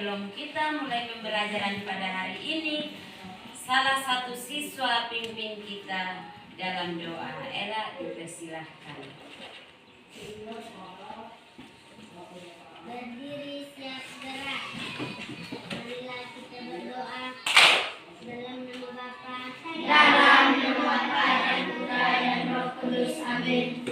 sebelum kita mulai pembelajaran pada hari ini, salah satu siswa pimpin kita dalam doa. Ella, dipersilahkan. Berdiri, siap gerak. Marilah kita berdoa. Dalam nama Bapa, dalam nama Bapa dan Putra dan Roh Kudus. Amin.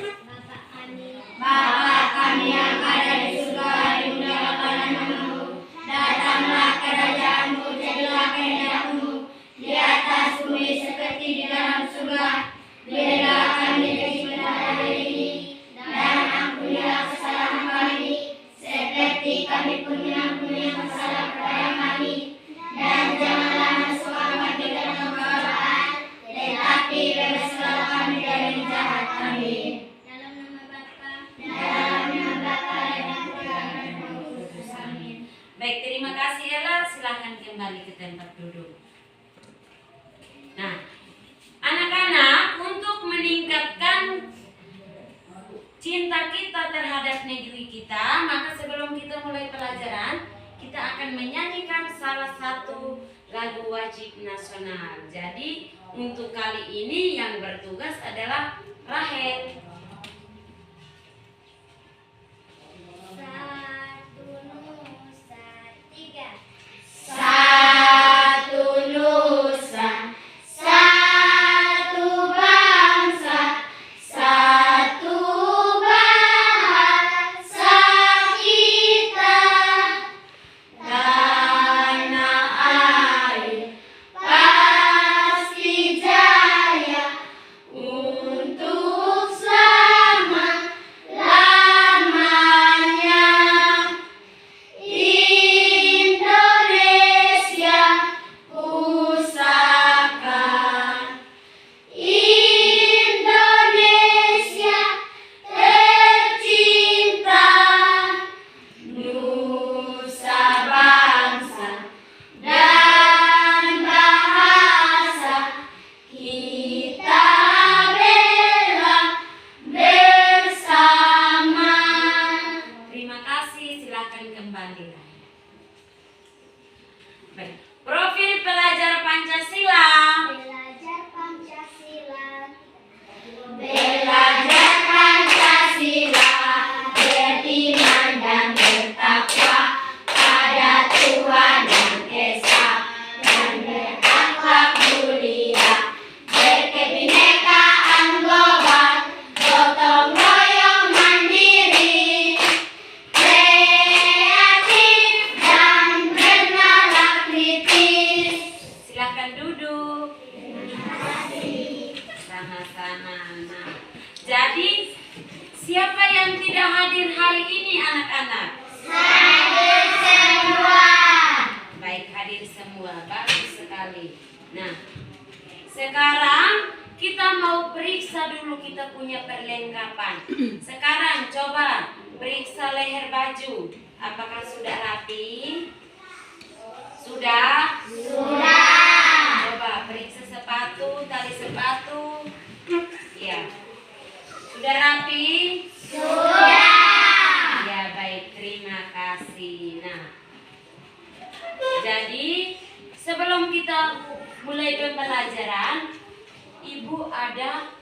Bapa kami yang ada di surga, dimuliakanlah namamu. Datanglah kerajaanmu, jadilah kehendakmu di atas bumi seperti di dalam surga. Berilah kami rezeki kita hari ini, dan ampunilah kesalahan kami, seperti kami pun mengampuni yang bersalah kepada kami. Dan janganlah masuk kami ke dalam pencobaan, tetapi bebaskanlah kami dari yang jahat. Amin. dalam nama Bapa, Dalam nama Bapa dan Putra dan Roh Kudus. Amin. Baik, terima kasih Ella. Silahkan kembali ke tempat duduk. Nah, anak-anak, untuk meningkatkan cinta kita terhadap negeri kita, maka sebelum kita mulai pelajaran, kita akan menyanyikan salah satu lagu wajib nasional. Jadi, untuk kali ini yang bertugas adalah Rahel. satu nusa tiga. Satu nusa, satu bangsa, satu bahasa kita. Tanah air pasti jaya untuk selama-lamanya. Indonesia pusaka, Indonesia tercinta, nusa bangsa dan bahasa kita bela bersama. Terima kasih, silakan kembali. Baik. Profil pelajar Pancasila. Belajar Pancasila. Belajar Pancasila, beriman dan bertakwa pada Tuhan Yang Esa, dan berakhlak mulia, berkebinekaan global, gotong royong mandiri, kreatif dan bernalar kritis. Silakan duduk. Sama-sama. Nah, jadi siapa yang tidak hadir hari ini, anak-anak? Hadir semua. Baik, hadir semua. Bagus sekali. Nah, sekarang kita mau periksa dulu kita punya perlengkapan. Sekarang coba periksa leher baju. Apakah sudah rapi? Sudah? Coba periksa sepatu, tali sepatu. Ya. Sudah rapi? Ya, baik. Terima kasih. Nah, jadi sebelum kita mulai pembelajaran, Ibu ada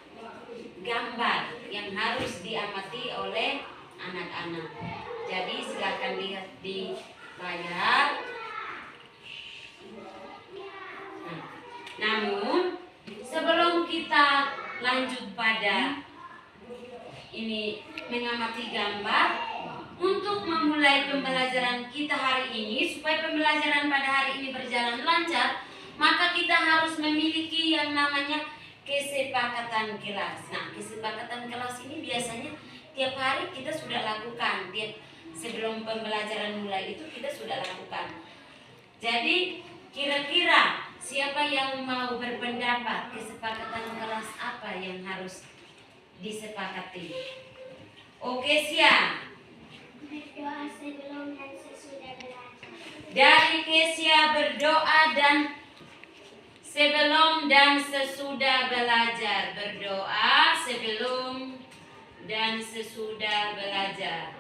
gambar yang harus diamati oleh anak-anak. Jadi silakan lihat di layar. Nah, namun sebelum kita lanjut pada ini mengamati gambar, untuk memulai pembelajaran kita hari ini, supaya pembelajaran pada hari ini berjalan lancar, maka kita harus memiliki yang namanya kesepakatan kelas. Nah, kesepakatan kelas ini biasanya tiap hari kita sudah lakukan. Sebelum pembelajaran mulai itu kita sudah lakukan. Jadi kira-kira siapa yang mau berpendapat kesepakatan kelas apa yang harus disepakati? Oke, siap. Berdoa sebelum dan sesudah belajar. Dari Kesia, berdoa dan sebelum dan sesudah belajar. Berdoa sebelum dan sesudah belajar.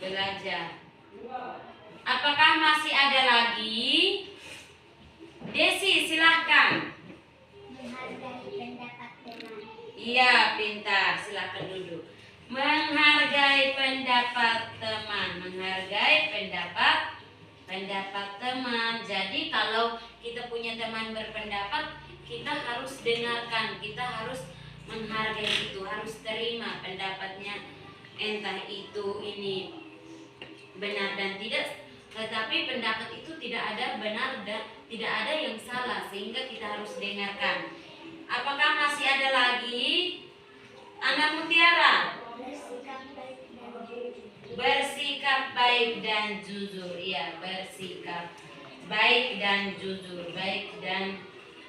Belajar. Apakah masih ada lagi? Desi, silahkan. Menghargai pendapat teman. Iya, pintar. Silahkan duduk. Menghargai pendapat teman. Menghargai pendapat teman. Jadi kalau kita punya teman berpendapat, kita harus dengarkan, kita harus menghargai itu, harus terima pendapatnya. Entah itu ini benar dan tidak, tetapi pendapat itu tidak ada benar dan tidak ada yang salah, sehingga kita harus dengarkan. Apakah masih ada lagi? Anak Mutiara. Bersikap baik dan jujur. Bersikap baik dan jujur. Iya, bersikap baik dan jujur. Baik dan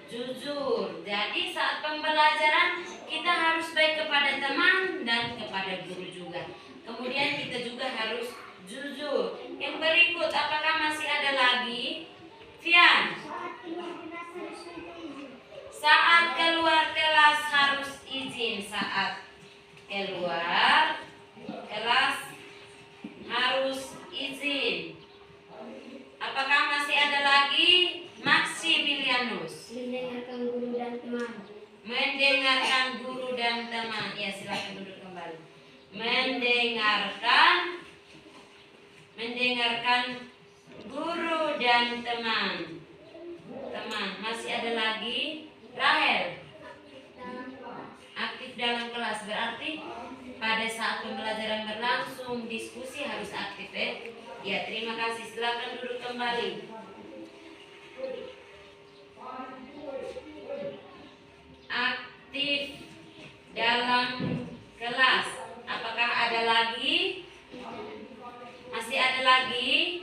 jujur. Jadi saat pembelajaran kita harus baik kepada teman dan kepada guru juga. Kemudian kita juga harus jujur. Yang berikut, apakah masih ada lagi? Fian. Saat keluar kelas harus izin. Saat keluar kelas harus izin. Apakah masih ada lagi? Maximilianus. Mendengarkan guru dan teman. Mendengarkan guru dan teman. Ya, silakan duduk kembali. Mendengarkan guru dan teman. Masih ada lagi? Rahel. Aktif dalam kelas berarti pada saat pembelajaran berlangsung diskusi harus aktif ya. Ya, terima kasih. Silakan duduk kembali. Aktif dalam kelas. Apakah ada lagi? Masih ada lagi?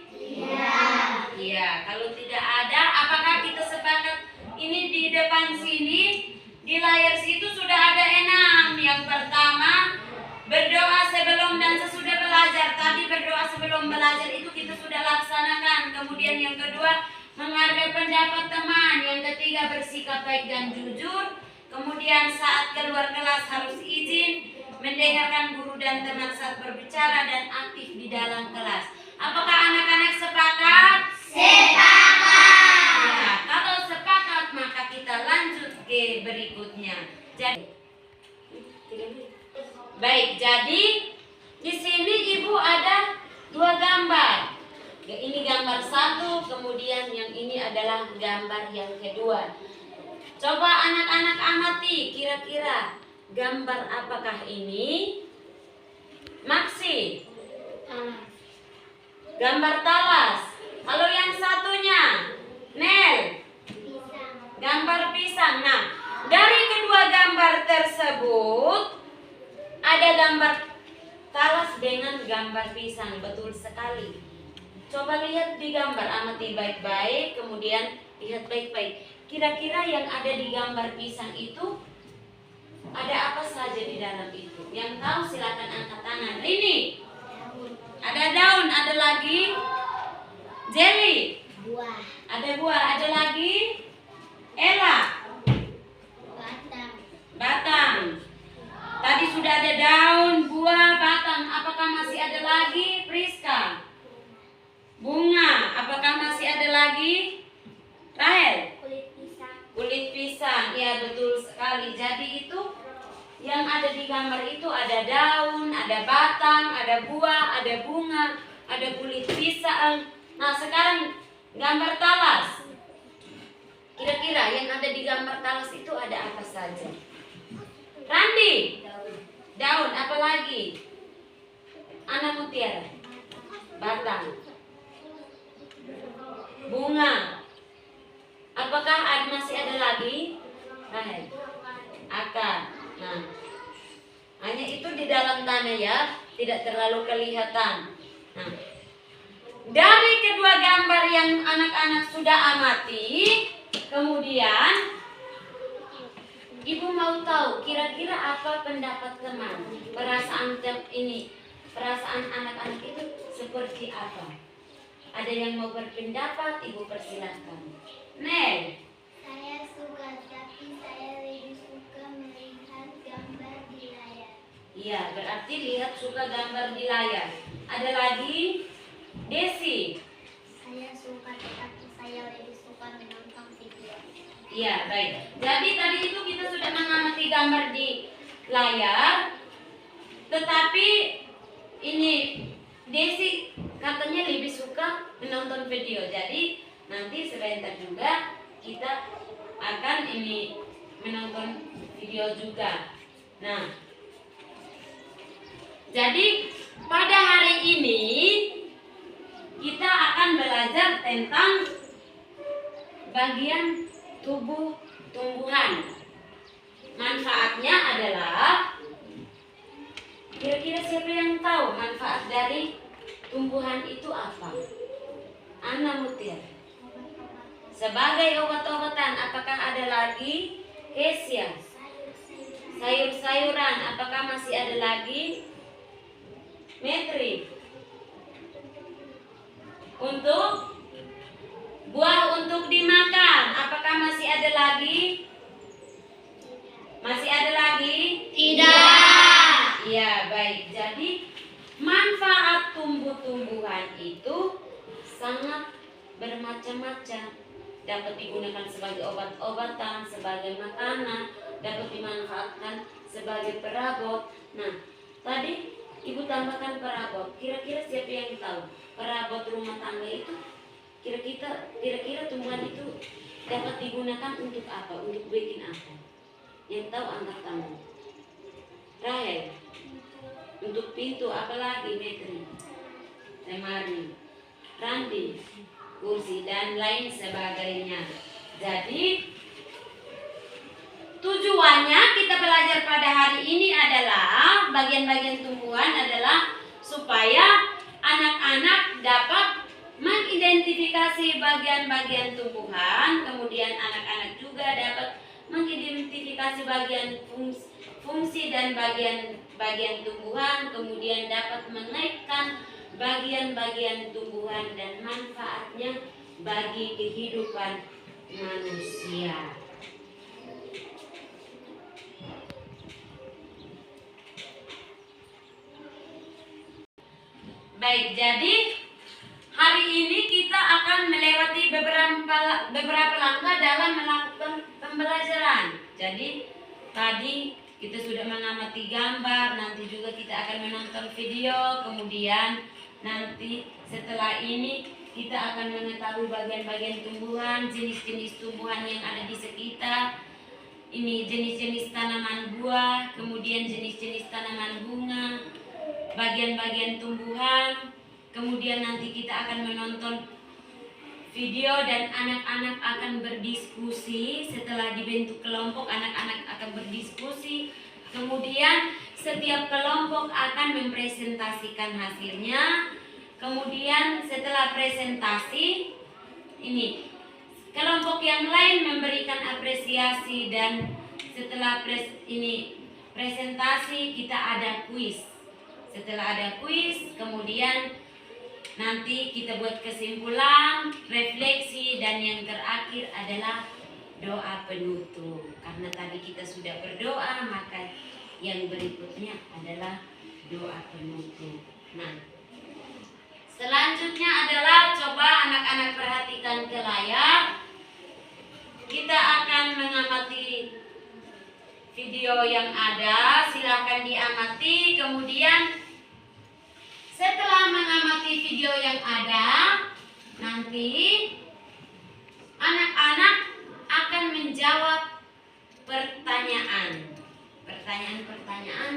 Iya. Kalau tidak ada, apakah kita sepakat ini di depan sini? Di layar situ sudah ada 6. Yang pertama, berdoa sebelum dan sesudah belajar. Tadi berdoa sebelum belajar itu kita sudah laksanakan. Kemudian yang kedua, menghargai pendapat teman. Yang ketiga, bersikap baik dan jujur. Kemudian saat keluar kelas harus izin, mendengarkan guru dan teman saat berbicara, dan aktif di dalam kelas. Apakah anak-anak sepakat? Sepakat. Ya, kalau sepakat maka kita lanjut ke berikutnya. Baik, jadi di sini Ibu ada 2 gambar. Ini gambar 1, kemudian yang ini adalah gambar yang kedua. Coba anak-anak amati, kira-kira gambar apakah ini? Maksi. Gambar talas. Kalau yang satunya, Nel. Gambar pisang. Nah, dari kedua gambar tersebut ada gambar talas dengan gambar pisang. Betul sekali. Coba lihat di gambar, amati baik-baik, kemudian lihat baik-baik. Kira-kira yang ada di gambar pisang itu ada apa saja di dalam itu? Yang tahu silakan angkat tangan. Rini. Ada daun, ada lagi jelly. buah, Ada buah, ada lagi Ella. Batang. Tadi sudah ada daun, buah, batang. Apakah masih ada lagi? Priska. Bunga. Apakah masih ada lagi? Rahel. kulit pisang, Kulit pisang. Ya, betul sekali. Jadi itu yang ada di gambar itu ada daun, ada batang, ada buah, ada bunga, ada kulit pisang. Nah, sekarang gambar talas. Kira-kira yang ada di gambar talas itu ada apa saja? Randi. Daun, apa lagi? Anak Mutiara. Batang. Bunga. Apakah masih ada lagi? Rahel. Akar. Nah, hanya itu di dalam tanah ya, tidak terlalu kelihatan. Nah, dari kedua gambar yang anak-anak sudah amati, kemudian Ibu mau tahu kira-kira apa pendapat teman, perasaan anak-anak itu seperti apa? Ada yang mau berpendapat? Ibu persilahkan. Nel. saya suka, tapi saya lebih suka melihat gambar di layar. Iya, berarti lihat suka gambar di layar. Ada lagi? Desi. Saya suka, tetapi saya lebih suka menonton video. Iya, baik. Jadi tadi itu kita sudah mengamati gambar di layar. Tetapi ini Desi katanya lebih suka menonton video. Jadi nanti sebentar juga kita akan ini menonton video juga. Nah, jadi pada hari ini kita akan belajar tentang bagian tubuh tumbuhan. Manfaatnya adalah, kira-kira siapa yang tahu manfaat dari tumbuhan itu apa? Ana Mutia. Sebagai obat-obatan, apakah ada lagi? Kesia. Sayur-sayuran, apakah masih ada lagi? Metri. Untuk buah untuk dimakan, apakah masih ada lagi? Masih ada lagi? Tidak. Ya, baik. Jadi manfaat tumbuh-tumbuhan itu sangat bermacam-macam. Dapat digunakan sebagai obat-obatan, sebagai makanan, dapat dimanfaatkan sebagai perabot. Nah, tadi Ibu tambahkan perabot. Kira-kira siapa yang tahu perabot rumah tangga itu? Kira-kira tumbuhan itu dapat digunakan untuk apa? Untuk bikin apa? Yang tahu angkat tangan. Rahel. Untuk pintu, apalagi Metri, lemari, Randi, kursi dan lain sebagainya. Jadi tujuannya kita belajar pada hari ini adalah bagian-bagian tumbuhan adalah supaya anak-anak dapat mengidentifikasi bagian-bagian tumbuhan, kemudian anak-anak juga dapat mengidentifikasi bagian fungsi dan bagian tumbuhan, kemudian dapat mengaitkan bagian-bagian tumbuhan dan manfaatnya bagi kehidupan manusia. Baik, jadi hari ini kita akan melewati beberapa langkah dalam melakukan pembelajaran. Jadi tadi kita sudah mengamati gambar, nanti juga kita akan menonton video, kemudian nanti setelah ini kita akan mengetahui bagian-bagian tumbuhan, jenis-jenis tumbuhan yang ada di sekitar. Ini jenis-jenis tanaman buah, kemudian jenis-jenis tanaman bunga, bagian-bagian tumbuhan, kemudian nanti kita akan menonton video dan anak-anak akan berdiskusi. Setelah dibentuk kelompok, anak-anak akan berdiskusi, kemudian setiap kelompok akan mempresentasikan hasilnya. Kemudian setelah presentasi ini kelompok yang lain memberikan apresiasi, dan setelah presentasi kita ada kuis. Setelah ada kuis, kemudian nanti kita buat kesimpulan, refleksi, dan yang terakhir adalah doa penutup. Karena tadi kita sudah berdoa, maka yang berikutnya adalah doa penutup. Nah, selanjutnya adalah coba anak-anak perhatikan ke layar. Kita akan mengamati video yang ada, silakan diamati. Kemudian setelah mengamati video yang ada, nanti anak-anak akan menjawab pertanyaan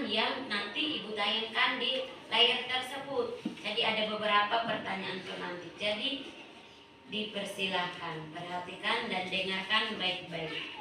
yang nanti Ibu tayangkan di layar tersebut. Jadi ada beberapa pertanyaan penanti. Jadi dipersilahkan perhatikan dan dengarkan baik-baik.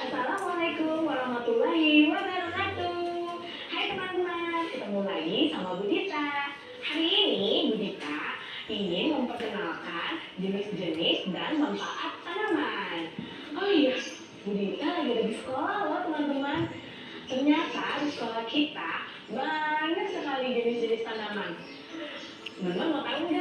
Assalamualaikum warahmatullahi wabarakatuh. Hai teman-teman, ketemu lagi sama Bu Dita. Hari ini Bu Dita ingin memperkenalkan jenis-jenis dan manfaat tanaman. Oh iya, Bu Dita lagi ada di sekolah loh teman-teman. Ternyata di sekolah kita banyak sekali jenis-jenis tanaman. Teman-teman mau tahu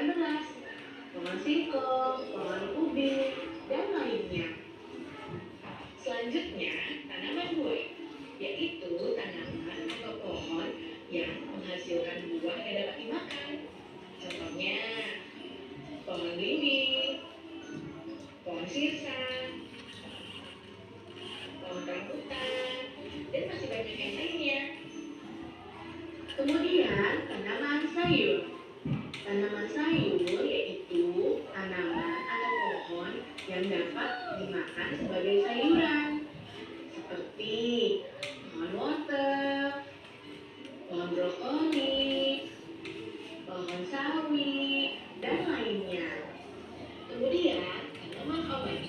menghasilkan beras, pohon singkong, pohon ubi, dan lainnya. Selanjutnya, tanaman buah, yaitu tanaman atau pohon yang menghasilkan buah yang dapat dimakan. Contohnya, pohon belimbing, pohon sirsa, pohon rambutan, dan masih banyak yang lainnya. Kemudian, tanaman sayur. Tanaman sayur yaitu tanaman atau pohon yang dapat dimakan sebagai sayuran, seperti pohon wortel, pohon brokoli, pohon sawi, dan lainnya. Kemudian, tanaman obat.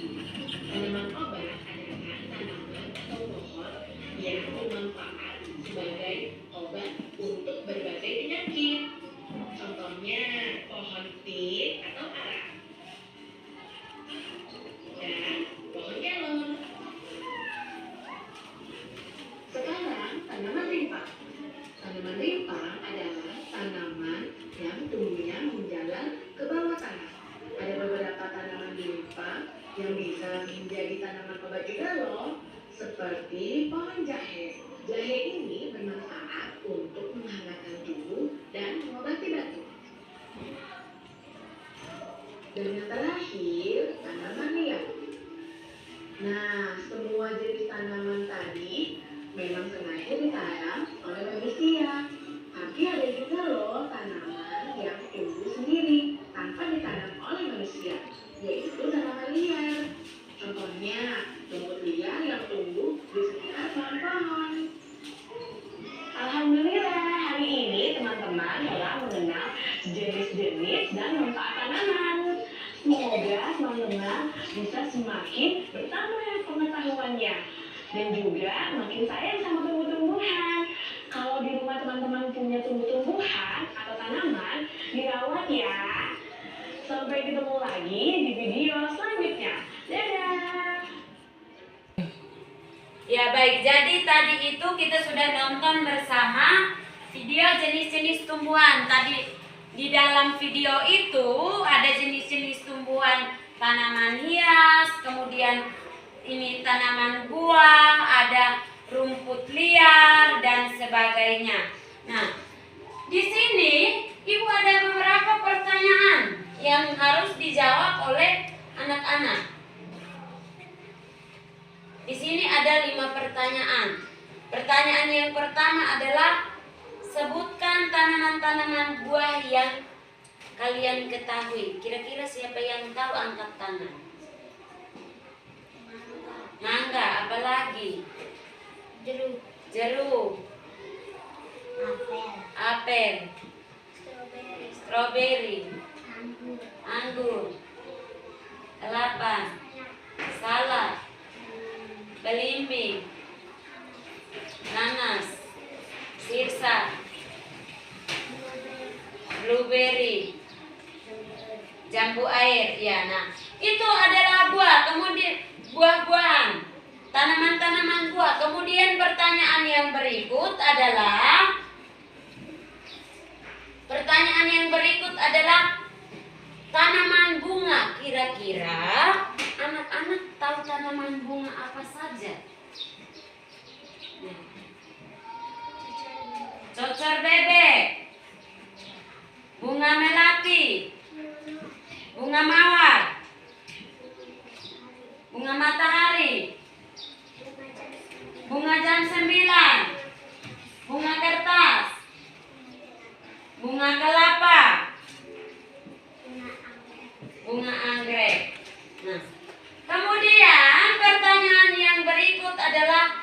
Tanaman obat adalah tanaman atau pohon yang bermanfaat sebagai obat untuk berbagai penyakit. Contohnya, pohon pit atau arang, dan pohon kelor. Sekarang, tanaman rimpang. Tanaman rimpang adalah tanaman yang tumbuhnya menjalar ke bawah tanah. Ada beberapa tanaman rimpang yang bisa menjadi tanaman obat juga loh, seperti pohon jahe. Jahe ini bermanfaat untuk menghangatkan tubuh dan mengobati batuk. Dan yang terakhir, tanaman liar. Nah, semua jenis tanaman tadi memang sengaja ditanam oleh manusia. Tapi ada juga loh tanaman yang tumbuh sendiri tanpa ditanam oleh manusia, yaitu tanaman liar. Contohnya, rumput liar yang tumbuh di sekitar pohon-pohon. Alhamdulillah, hari ini teman-teman telah mengenal jenis-jenis dan manfaat tanaman. Semoga teman-teman bisa semakin bertambah pengetahuannya dan juga makin sayang sama tumbuh-tumbuhan. Kalau di rumah teman-teman punya tumbuh-tumbuhan atau tanaman, dirawat ya. Sampai ketemu lagi di video selanjutnya. Dadah! Ya baik, jadi tadi itu kita sudah nonton bersama video jenis-jenis tumbuhan. Tadi di dalam video itu ada jenis-jenis tumbuhan tanaman hias, kemudian ini tanaman buah, ada rumput liar dan sebagainya. Nah, di sini Ibu ada beberapa pertanyaan yang harus dijawab oleh anak-anak. Di sini ada 5 pertanyaan. Pertanyaan yang pertama adalah sebutkan tanaman-tanaman buah yang kalian ketahui. Kira-kira siapa yang tahu angkat tangan? Mangga, apalagi? Jeruk. Apel. Stroberi. Anggur. Kelapa. Salak. Belimbing, nanas, sirsa, blueberry, jambu air. Ya, nah itu adalah buah. Kemudian buah-buahan, tanaman-tanaman buah. Kemudian pertanyaan yang berikut adalah tanaman bunga. Kira-kira anak-anak tahu tanaman bunga apa saja? Cocor bebek, bunga melati, bunga mawar, bunga matahari, bunga jam 9, bunga kertas, bunga kelapa, bunga anggrek. Nah, kemudian pertanyaan yang berikut adalah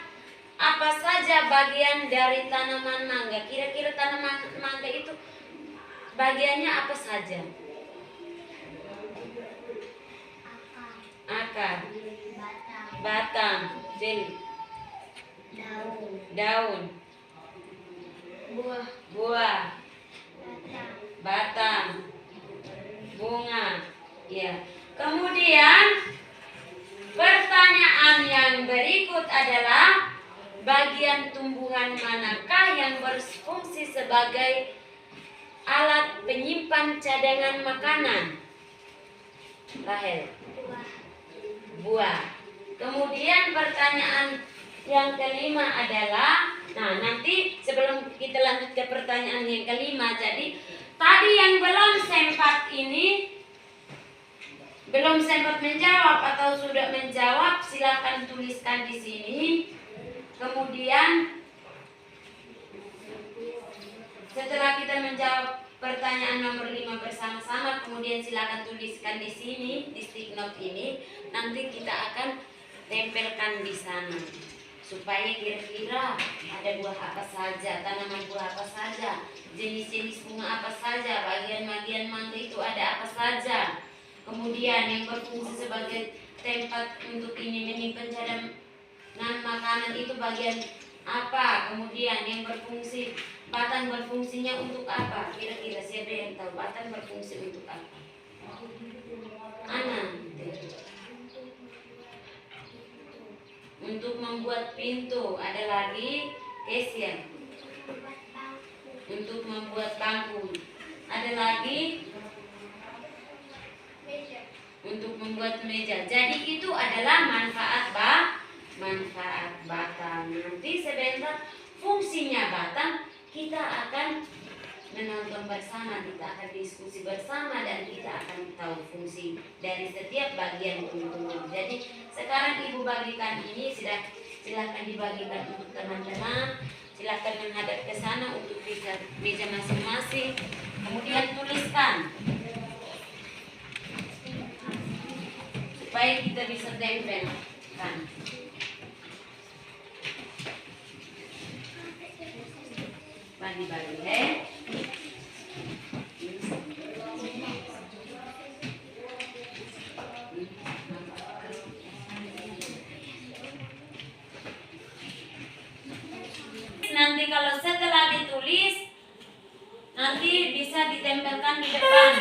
apa saja bagian dari tanaman mangga? Kira-kira tanaman mangga itu bagiannya apa saja? Akar, batang, jeli, daun, buah, batang, bunga. Ya. Kemudian pertanyaan yang berikut adalah bagian tumbuhan manakah yang berfungsi sebagai alat penyimpan cadangan makanan? Rahel. Buah. Kemudian pertanyaan yang kelima adalah, nah nanti sebelum kita lanjut ke pertanyaan yang kelima, jadi tadi yang belum sempat menjawab atau sudah menjawab, silakan tuliskan di sini. Kemudian setelah kita menjawab pertanyaan nomor 5 bersama-sama, kemudian silakan tuliskan di sini, di stick note ini. Nanti kita akan tempelkan di sana supaya kira-kira ada buah apa saja, tanaman buah apa saja, jenis-jenis bunga apa saja, bagian-bagian mangga itu ada apa saja. Kemudian yang berfungsi sebagai tempat untuk ini menyimpan cadangan makanan itu bagian apa. Kemudian yang berfungsi, batang berfungsinya untuk apa? Kira-kira siapa yang tahu batang berfungsi untuk apa? Ana. Untuk membuat pintu. Ada lagi Kesia. Untuk membuat bangku. Ada lagi untuk membuat meja. Jadi itu adalah manfaat batang. Nanti sebentar fungsinya batang kita akan menonton bersama, kita akan diskusi bersama, dan kita akan tahu fungsi dari setiap bagian tumbuhan. Jadi sekarang ibu bagikan ini, silahkan dibagikan untuk teman-teman. Silahkan menghadap ke sana untuk meja masing-masing. Kemudian tuliskan supaya kita bisa tempelkan. Bagi-bagi, nanti kalau setelah ditulis, nanti bisa ditempelkan di depan.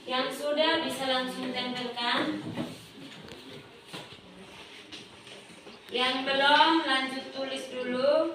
Yang sudah bisa langsung tempelkan. Yang belum, lanjut tulis dulu.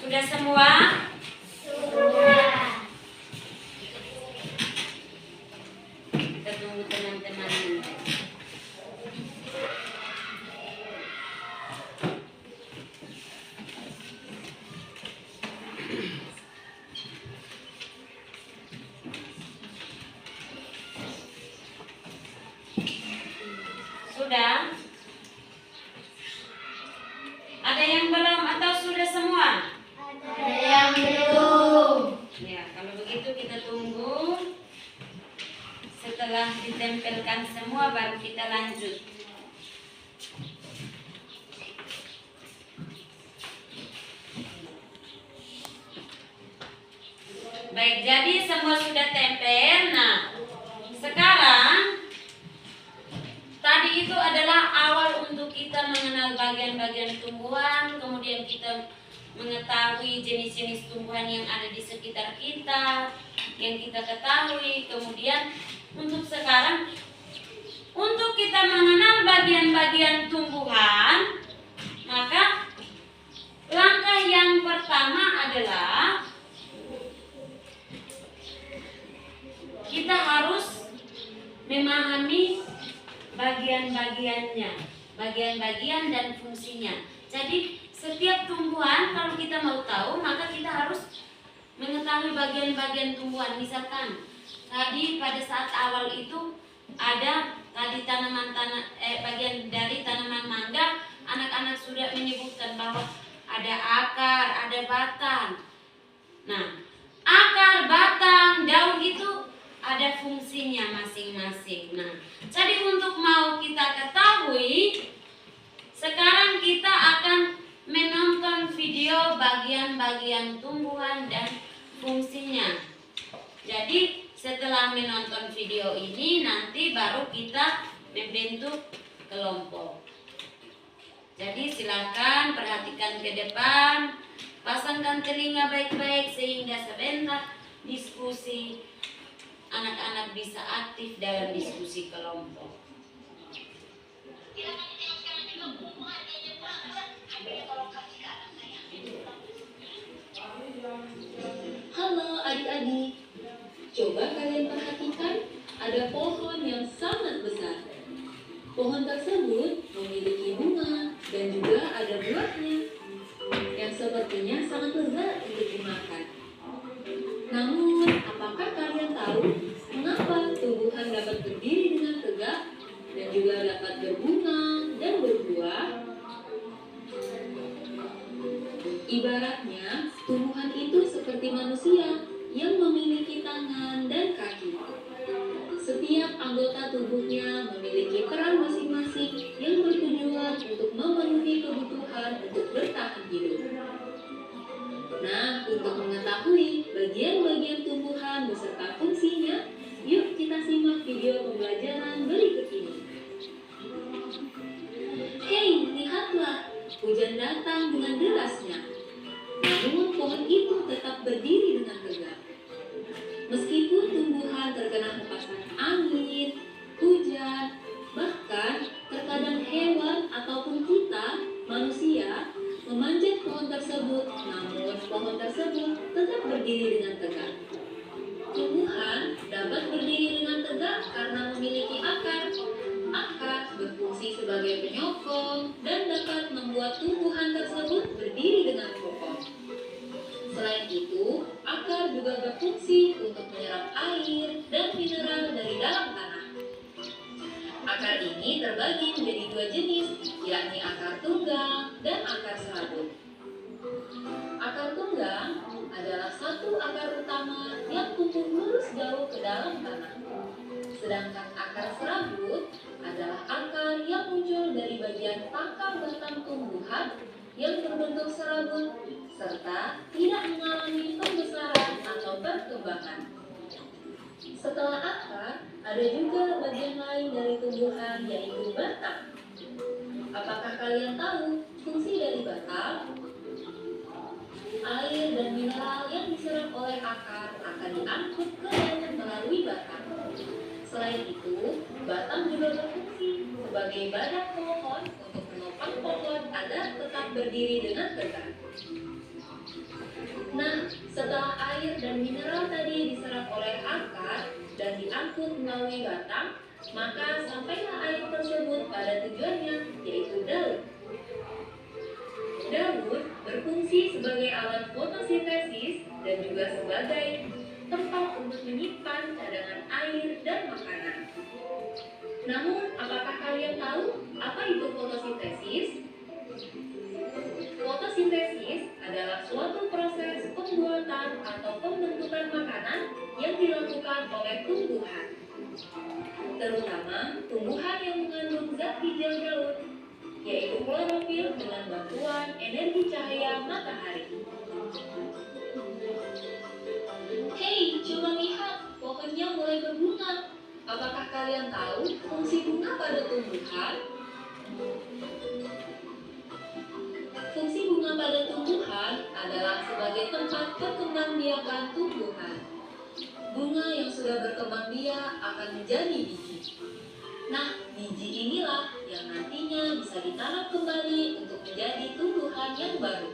Sudah semua? Sudah. Kita tunggu teman-teman nanti. Sudah? Ada yang belum atau sudah semua? Ada yang belum. Ya, kalau begitu kita tunggu. Setelah ditempelkan semua baru kita lanjut. Baik, jadi semua sudah tempel. Nah, sekarang tadi itu adalah awal untuk kita mengenal bagian-bagian tumbuhan, kemudian kita mengetahui jenis-jenis tumbuhan yang ada di sekitar kita, yang kita ketahui. Kemudian untuk sekarang, untuk kita mengenal bagian-bagian tumbuhan, maka langkah yang pertama adalah kita harus memahami bagian-bagiannya, bagian-bagian dan fungsinya. Jadi setiap tumbuhan kalau kita mau tahu, maka kita harus mengetahui bagian-bagian tumbuhan. Misalkan tadi pada saat awal itu ada tadi bagian dari tanaman mangga, anak-anak sudah menyebutkan bahwa ada akar, ada batang. Nah, akar, batang, daun itu ada fungsinya masing-masing. Nah, jadi untuk mau kita ketahui, sekarang kita akan menonton video bagian-bagian tumbuhan dan fungsinya. Jadi setelah menonton video ini, nanti baru kita membentuk kelompok. Jadi silakan perhatikan ke depan, pasangkan telinga baik-baik sehingga sebentar diskusi anak-anak bisa aktif dalam diskusi kelompok. Halo adik-adik, coba kalian perhatikan ada pohon yang sangat besar. Pohon tersebut memiliki bunga dan juga ada buahnya yang sepertinya sangat lezat untuk dimakan. Namun, apakah kalian tahu mengapa tumbuhan dapat berdiri dengan tegak dan juga dapat berbunga dan berbuah? Ibaratnya, tumbuhan itu seperti manusia yang memiliki tangan dan kaki. Setiap anggota tubuhnya memiliki peran masing-masing yang bertujuan untuk memenuhi kebutuhan untuk bertahan hidup. Nah, untuk mengetahui bagian-bagian tumbuhan beserta fungsinya, yuk kita simak video pembelajaran berikut ini. Hei, lihatlah, hujan datang dengan derasnya. Namun pohon itu tetap berdiri dengan tegak. Meskipun tumbuhan terkena hempasan angin, hujan, bahkan terkadang hewan ataupun kita, manusia, memanjat pohon tersebut, namun pohon tersebut tetap berdiri dengan tegak. Tumbuhan dapat berdiri dengan tegak karena memiliki akar. Akar berfungsi sebagai penyokong dan dapat membuat tumbuhan tersebut berdiri dengan kokoh. Selain itu, akar juga berfungsi untuk menyerap air dan mineral dari dalam tanah. Akar ini terbagi menjadi dua jenis, yakni akar tunggang dan akar serabut. Akar tunggang adalah satu akar utama yang tumbuh lurus jauh ke dalam tanah. Sedangkan akar serabut adalah akar yang muncul dari bagian pangkal batang tumbuhan yang berbentuk serabut serta tidak mengalami pembesaran atau perkembangan. Setelah akar, ada juga bagian lain dari tumbuhan yaitu batang. Apakah kalian tahu fungsi dari batang? Air dan mineral yang diserap oleh akar akan diangkut ke daun melalui batang. Selain itu, batang juga berfungsi sebagai badan pohon untuk menopang pohon agar tetap berdiri dengan tegak. Nah, setelah air dan mineral tadi diserap oleh akar dan diangkut melalui batang, maka sampailah air tersebut pada tujuannya, yaitu daun. Daun berfungsi sebagai alat fotosintesis dan juga sebagai tempat untuk menyimpan cadangan air dan makanan. Namun, apakah kalian tahu apa itu fotosintesis? Fotosintesis adalah suatu proses pembuatan atau pembentukan makanan yang dilakukan oleh tumbuhan, terutama tumbuhan yang mengandung zat hijau daun, yaitu klorofil dengan bantuan energi cahaya matahari. Hei tumbuhan. Fungsi bunga pada tumbuhan adalah sebagai tempat perkembangbiakan tumbuhan. Bunga yang sudah berkembang biak akan menjadi biji. Nah, biji inilah yang nantinya bisa ditanam kembali untuk menjadi tumbuhan yang baru.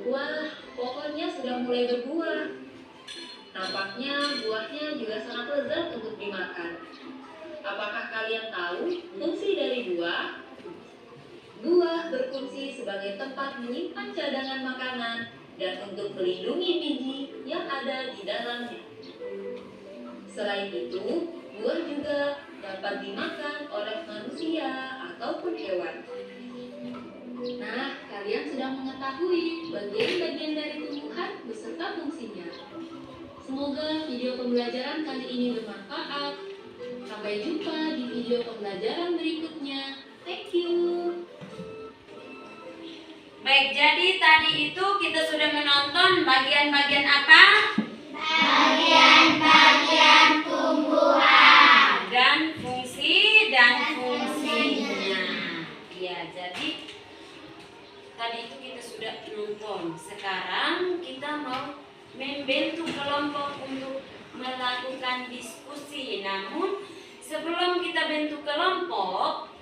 Wah, pohonnya sudah mulai berbuah. Nampaknya buahnya juga sangat lezat untuk dimakan. Apakah kalian tahu fungsi dari buah? Buah berfungsi sebagai tempat menyimpan cadangan makanan dan untuk melindungi biji yang ada di dalamnya. Selain itu, buah juga dapat dimakan oleh manusia ataupun hewan. Nah, kalian sudah mengetahui bagian-bagian dari tumbuhan beserta fungsinya. Semoga video pembelajaran kali ini bermanfaat. Sampai jumpa di video pembelajaran berikutnya. Thank you. Baik, jadi tadi itu kita sudah menonton bagian-bagian apa? Bagian-bagian tumbuhan. Dan fungsinya. Ya, jadi tadi itu kita sudah nonton. Sekarang kita mau membentuk kelompok untuk melakukan diskusi. Namun sebelum kita bentuk kelompok,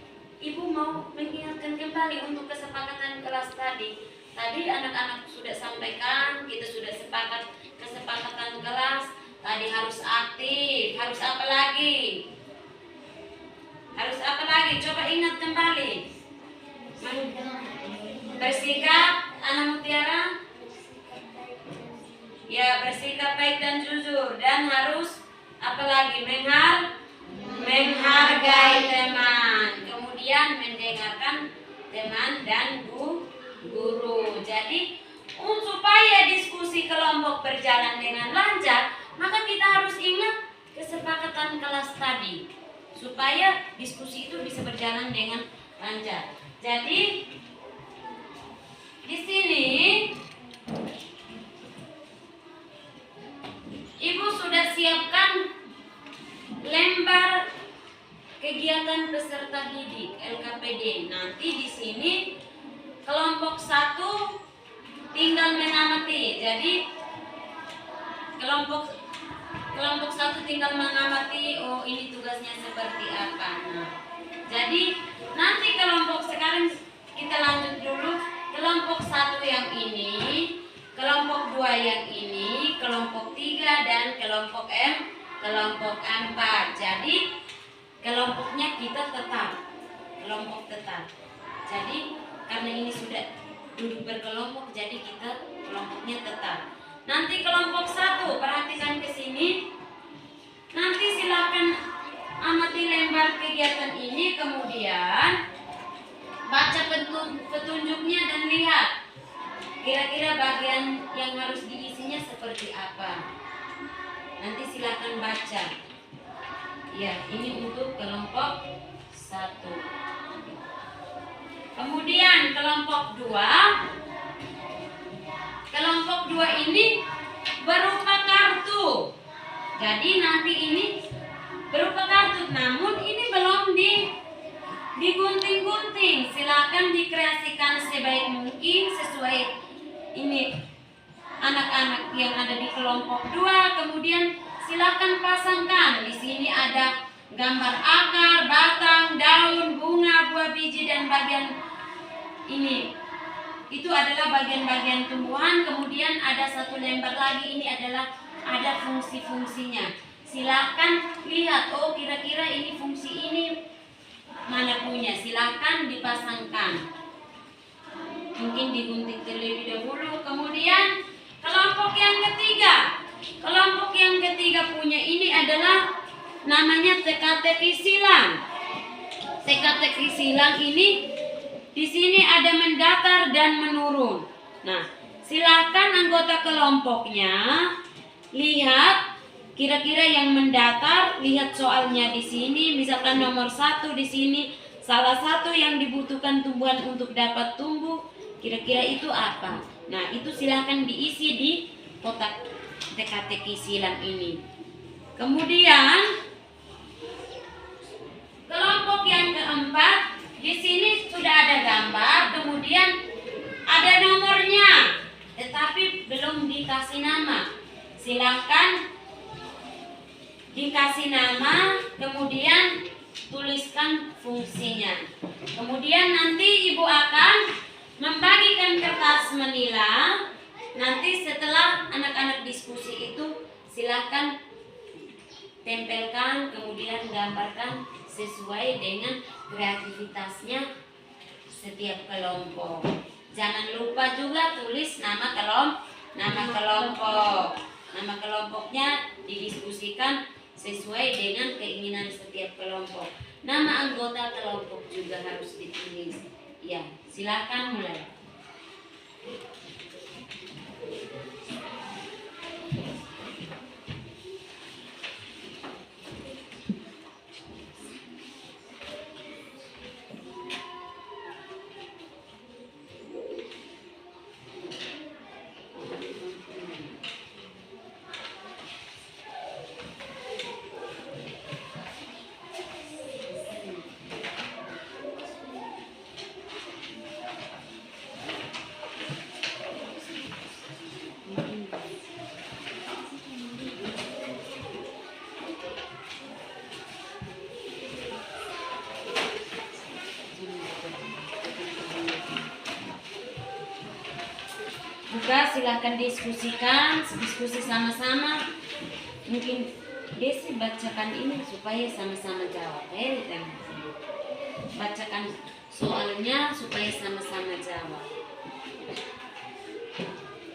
Ibu mau mengingatkan kembali untuk kesepakatan kelas tadi. Tadi anak-anak sudah sampaikan, kita sudah sepakat kesepakatan kelas. Tadi harus aktif, harus apa lagi? Harus apa lagi? Coba ingat kembali. Bersikap, Ana Mutiara. Ya, bersikap baik dan jujur. Dan harus apa lagi? Menghargai teman. Kemudian mendengarkan teman dan guru. Jadi supaya diskusi kelompok berjalan dengan lancar, maka kita harus ingat kesepakatan kelas tadi supaya diskusi itu bisa berjalan dengan lancar. Jadi di sini Ibu sudah siapkan lembar kegiatan peserta didik LKPD. Nanti di sini kelompok 1 tinggal mengamati. Jadi kelompok 1 tinggal mengamati, oh ini tugasnya seperti apa. Nah, jadi nanti sekarang kita lanjut dulu. Kelompok 1 yang ini, kelompok 2 yang ini, kelompok 3 dan kelompok 4. Jadi kelompoknya kita kelompok tetap. Jadi karena ini sudah duduk berkelompok, jadi kita kelompoknya tetap. Nanti kelompok 1, perhatikan ke sini. Nanti silakan amati lembar kegiatan ini, kemudian baca petunjuknya dan lihat kira-kira bagian yang harus diisinya seperti apa. Nanti silakan baca. Ya, ini untuk kelompok 1. Kemudian kelompok 2. Kelompok 2 ini berupa kartu. Jadi nanti ini berupa kartu, namun ini belum digunting-gunting. Silakan dikreasikan sebaik mungkin sesuai ini anak-anak yang ada di kelompok 2. Kemudian silakan pasangkan. Di sini ada gambar akar, batang, daun, bunga, buah biji dan bagian ini. Itu adalah bagian-bagian tumbuhan. Kemudian ada satu lembar lagi, ini adalah ada fungsi-fungsinya. Silakan lihat, oh kira-kira ini fungsi ini mana punya. Silakan dipasangkan. Mungkin digunting terlebih dahulu. Kemudian kelompok yang ketiga. Kelompok yang ketiga punya ini adalah namanya teka-teki silang. Teka-teki silang ini di sini ada mendatar dan menurun. Nah, silakan anggota kelompoknya lihat kira-kira yang mendatar, lihat soalnya di sini. Misalkan nomor 1 di sini, salah satu yang dibutuhkan tumbuhan untuk dapat tumbuh, kira-kira itu apa? Nah, itu silakan diisi di kotak teka-teki silang ini. Kemudian yang keempat, di sini sudah ada gambar, kemudian ada nomornya, tetapi belum dikasih nama. Silahkan dikasih nama, kemudian tuliskan fungsinya. Kemudian nanti ibu akan membagikan kertas manila. Nanti setelah anak-anak diskusi itu silahkan tempelkan, kemudian gambarkan sesuai dengan kreativitasnya setiap kelompok. Jangan lupa juga tulis nama kelompok. Nama kelompoknya didiskusikan sesuai dengan keinginan setiap kelompok. Nama anggota kelompok juga harus ditulis. Ya, silakan mulai. Juga silahkan diskusi sama-sama. Mungkin Desi bacakan ini supaya sama-sama jawab. Bacakan soalnya supaya sama-sama jawab.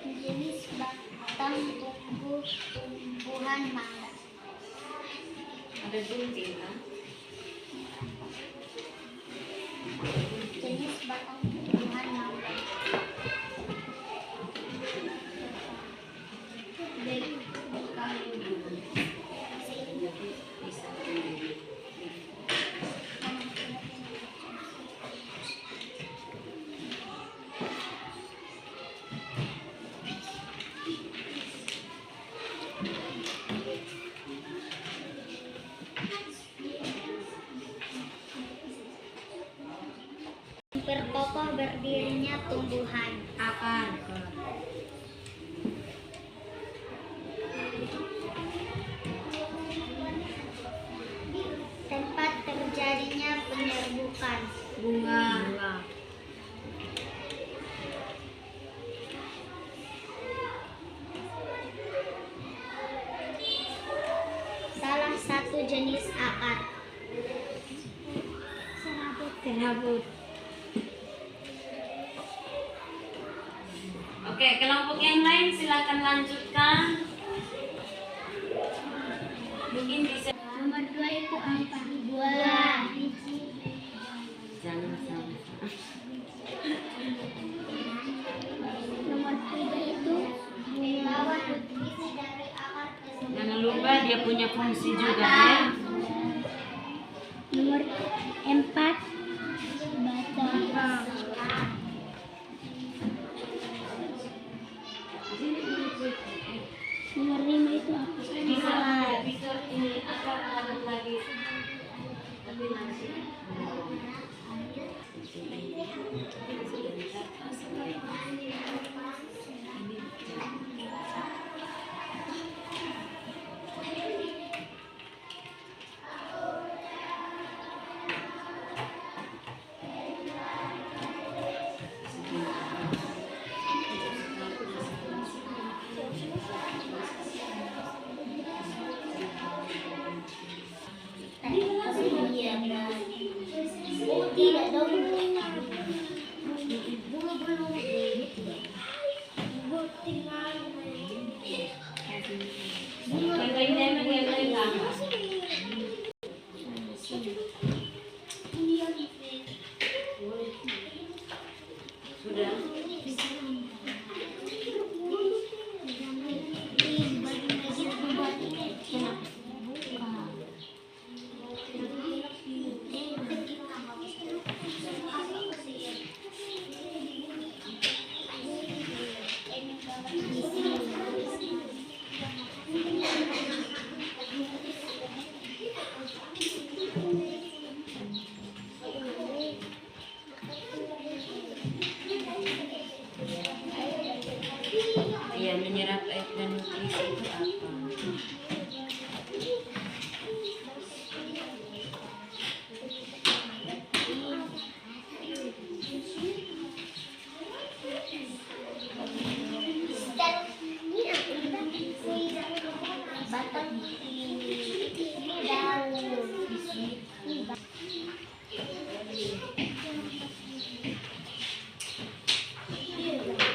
Jenis batang tumbuhan mangga. Ada gunting kan? Jenis batang tumbuhan mangga. Berkokoh berdirinya tumbuhan. Akar. Tempat terjadinya penyerbukan. Bunga. Salah satu jenis akar. Serabut. Oke, kelompok yang lain silakan lanjutkan. Mungkin bisa. Nomor 2 itu apa? Buah. Jangan sama. Nomor 3 itu bunga. Isi dari akar tersebut. Jangan lupa dia punya fungsi juga ya. Nomor 4 batang. Nomor 5 itu apa? Bisa ini akar lagi. Tapi nanti. Tidak dong. Bulu-bulu. Menyerap air dan nutrisi itu apa? Batang daun.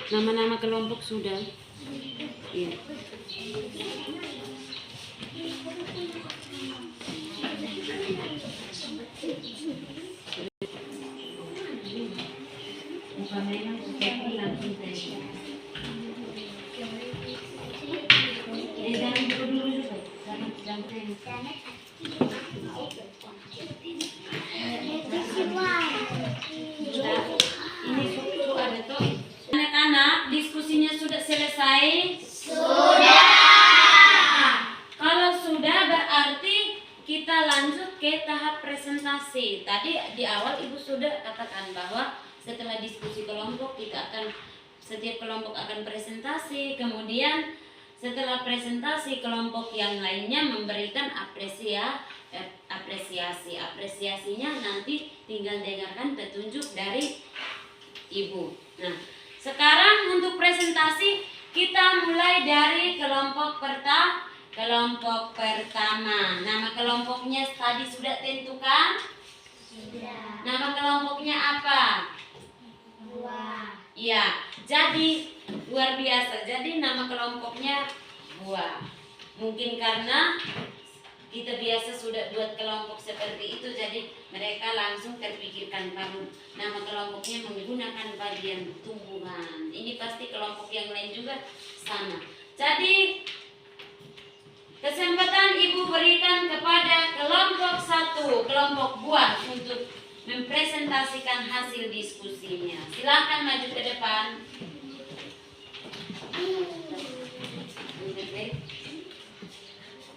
Nama-nama kelompok sudah. Iya. Bukan memang seperti langsung saja. Jangan dulu juga. Jangan ini susu ada tuh. Anak-anak, diskusinya sudah selesai? Sudah. Kalau sudah berarti kita lanjut ke tahap presentasi. Tadi di awal Ibu sudah katakan bahwa setelah diskusi kelompok setiap kelompok akan presentasi, kemudian setelah presentasi kelompok yang lainnya memberikan apresiasi. Apresiasinya nanti tinggal dengarkan petunjuk dari Ibu. Nah, sekarang untuk presentasi kita mulai dari kelompok pertama. Nama kelompoknya tadi sudah tentukan? Sudah. Nama kelompoknya apa? Buah. Ya, jadi luar biasa. Jadi nama kelompoknya buah. Mungkin karena kita biasa sudah buat kelompok seperti itu, jadi mereka langsung terpikirkan kalau nama kelompoknya menggunakan bagian tumbuhan. Ini pasti kelompok yang lain juga sama. Jadi kesempatan Ibu berikan kepada kelompok 1, kelompok buah, untuk mempresentasikan hasil diskusinya. Silakan maju ke depan.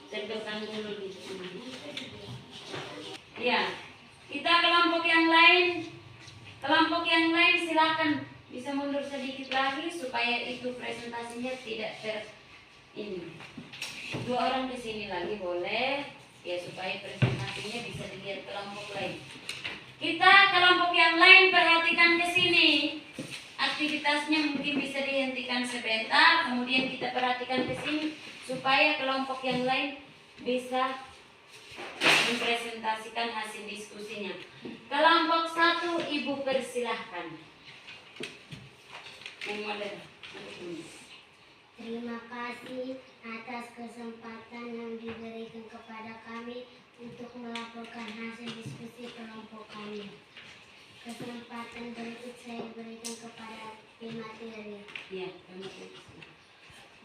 Tempelkan dulu di sini. Ya, kita kelompok yang lain silakan bisa mundur sedikit lagi supaya itu presentasinya tidak ini. 2 orang di sini lagi boleh, ya, supaya presentasinya bisa dilihat kelompok lain. Kita kelompok yang lain perhatikan ke sini. Aktivitasnya mungkin bisa dihentikan sebentar, kemudian kita perhatikan ke sini supaya kelompok yang lain bisa mempresentasikan hasil diskusinya. Kelompok 1, Ibu persilahkan. Terima kasih atas kesempatan yang diberikan kepada kami untuk melaporkan hasil diskusi kelompok kami. Kesempatan berikut saya berikan kepada tim materi. Ya, kamu bisa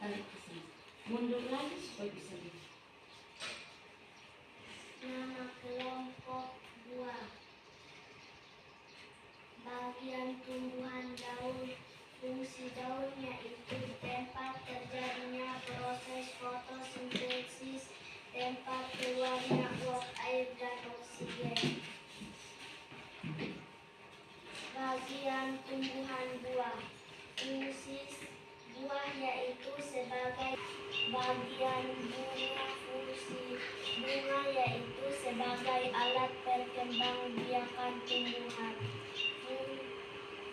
balik ke sini. Mundur lagi supaya bisa lihat. Nama kelompok buah. Bagian tumbuhan daun. Fungsi daunnya itu tempat terjadinya proses fotosintesis, tempat keluarnya uap air dan oksigen. Bagian tumbuhan buah. Fungsi buah yaitu sebagai bagian bunga. Fungsi bunga yaitu sebagai alat perkembangbiakan tumbuhan.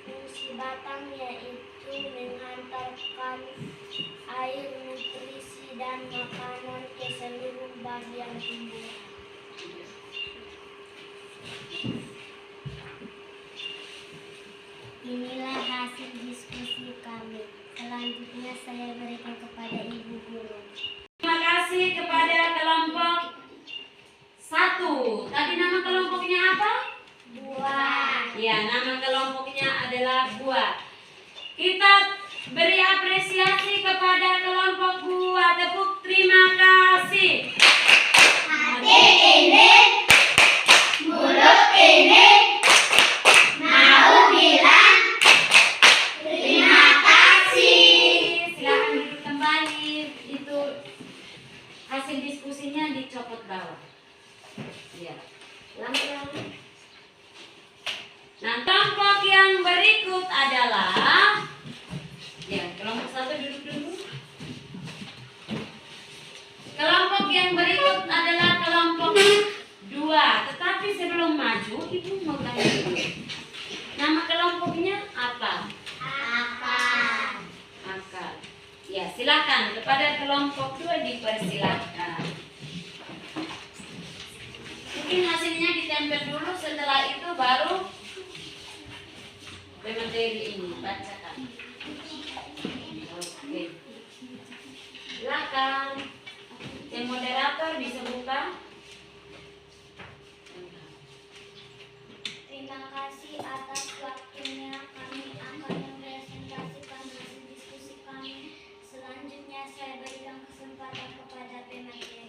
Fungsi batang yaitu menghantarkan air, nutrisi, dan makanan ke seluruh bagian tumbuhan. Inilah hasil diskusi kami. Selanjutnya saya berikan kepada Ibu Guru. Terima kasih kepada kelompok 1. Tadi nama kelompoknya apa? Buah. Ya, nama kelompoknya adalah buah. Kita beri apresiasi kepada kelompok buah. Tepuk terima kasih. Hati ini, mulut ini, mau bilang terima kasih. Silakan duduk kembali. Itu hasil diskusinya dicopot bawah. Ya, pelan-pelan. Nah, kelompok yang berikut adalah, ya, kelompok 1 duduk dulu. yang berikut adalah kelompok 2. Tetapi sebelum maju, Ibu mau tanya dulu. Nama kelompoknya apa? Akar. Akar. Ya, silakan kepada kelompok 2 dipersilakan. Mungkin hasilnya ditempel dulu, setelah itu baru materi ini bacakan. Oke. Silakan. Yang moderator bisa buka. Terima kasih atas waktunya. Kami akan mempresentasikan hasil diskusi kami. Selanjutnya saya berikan kesempatan kepada pemateri.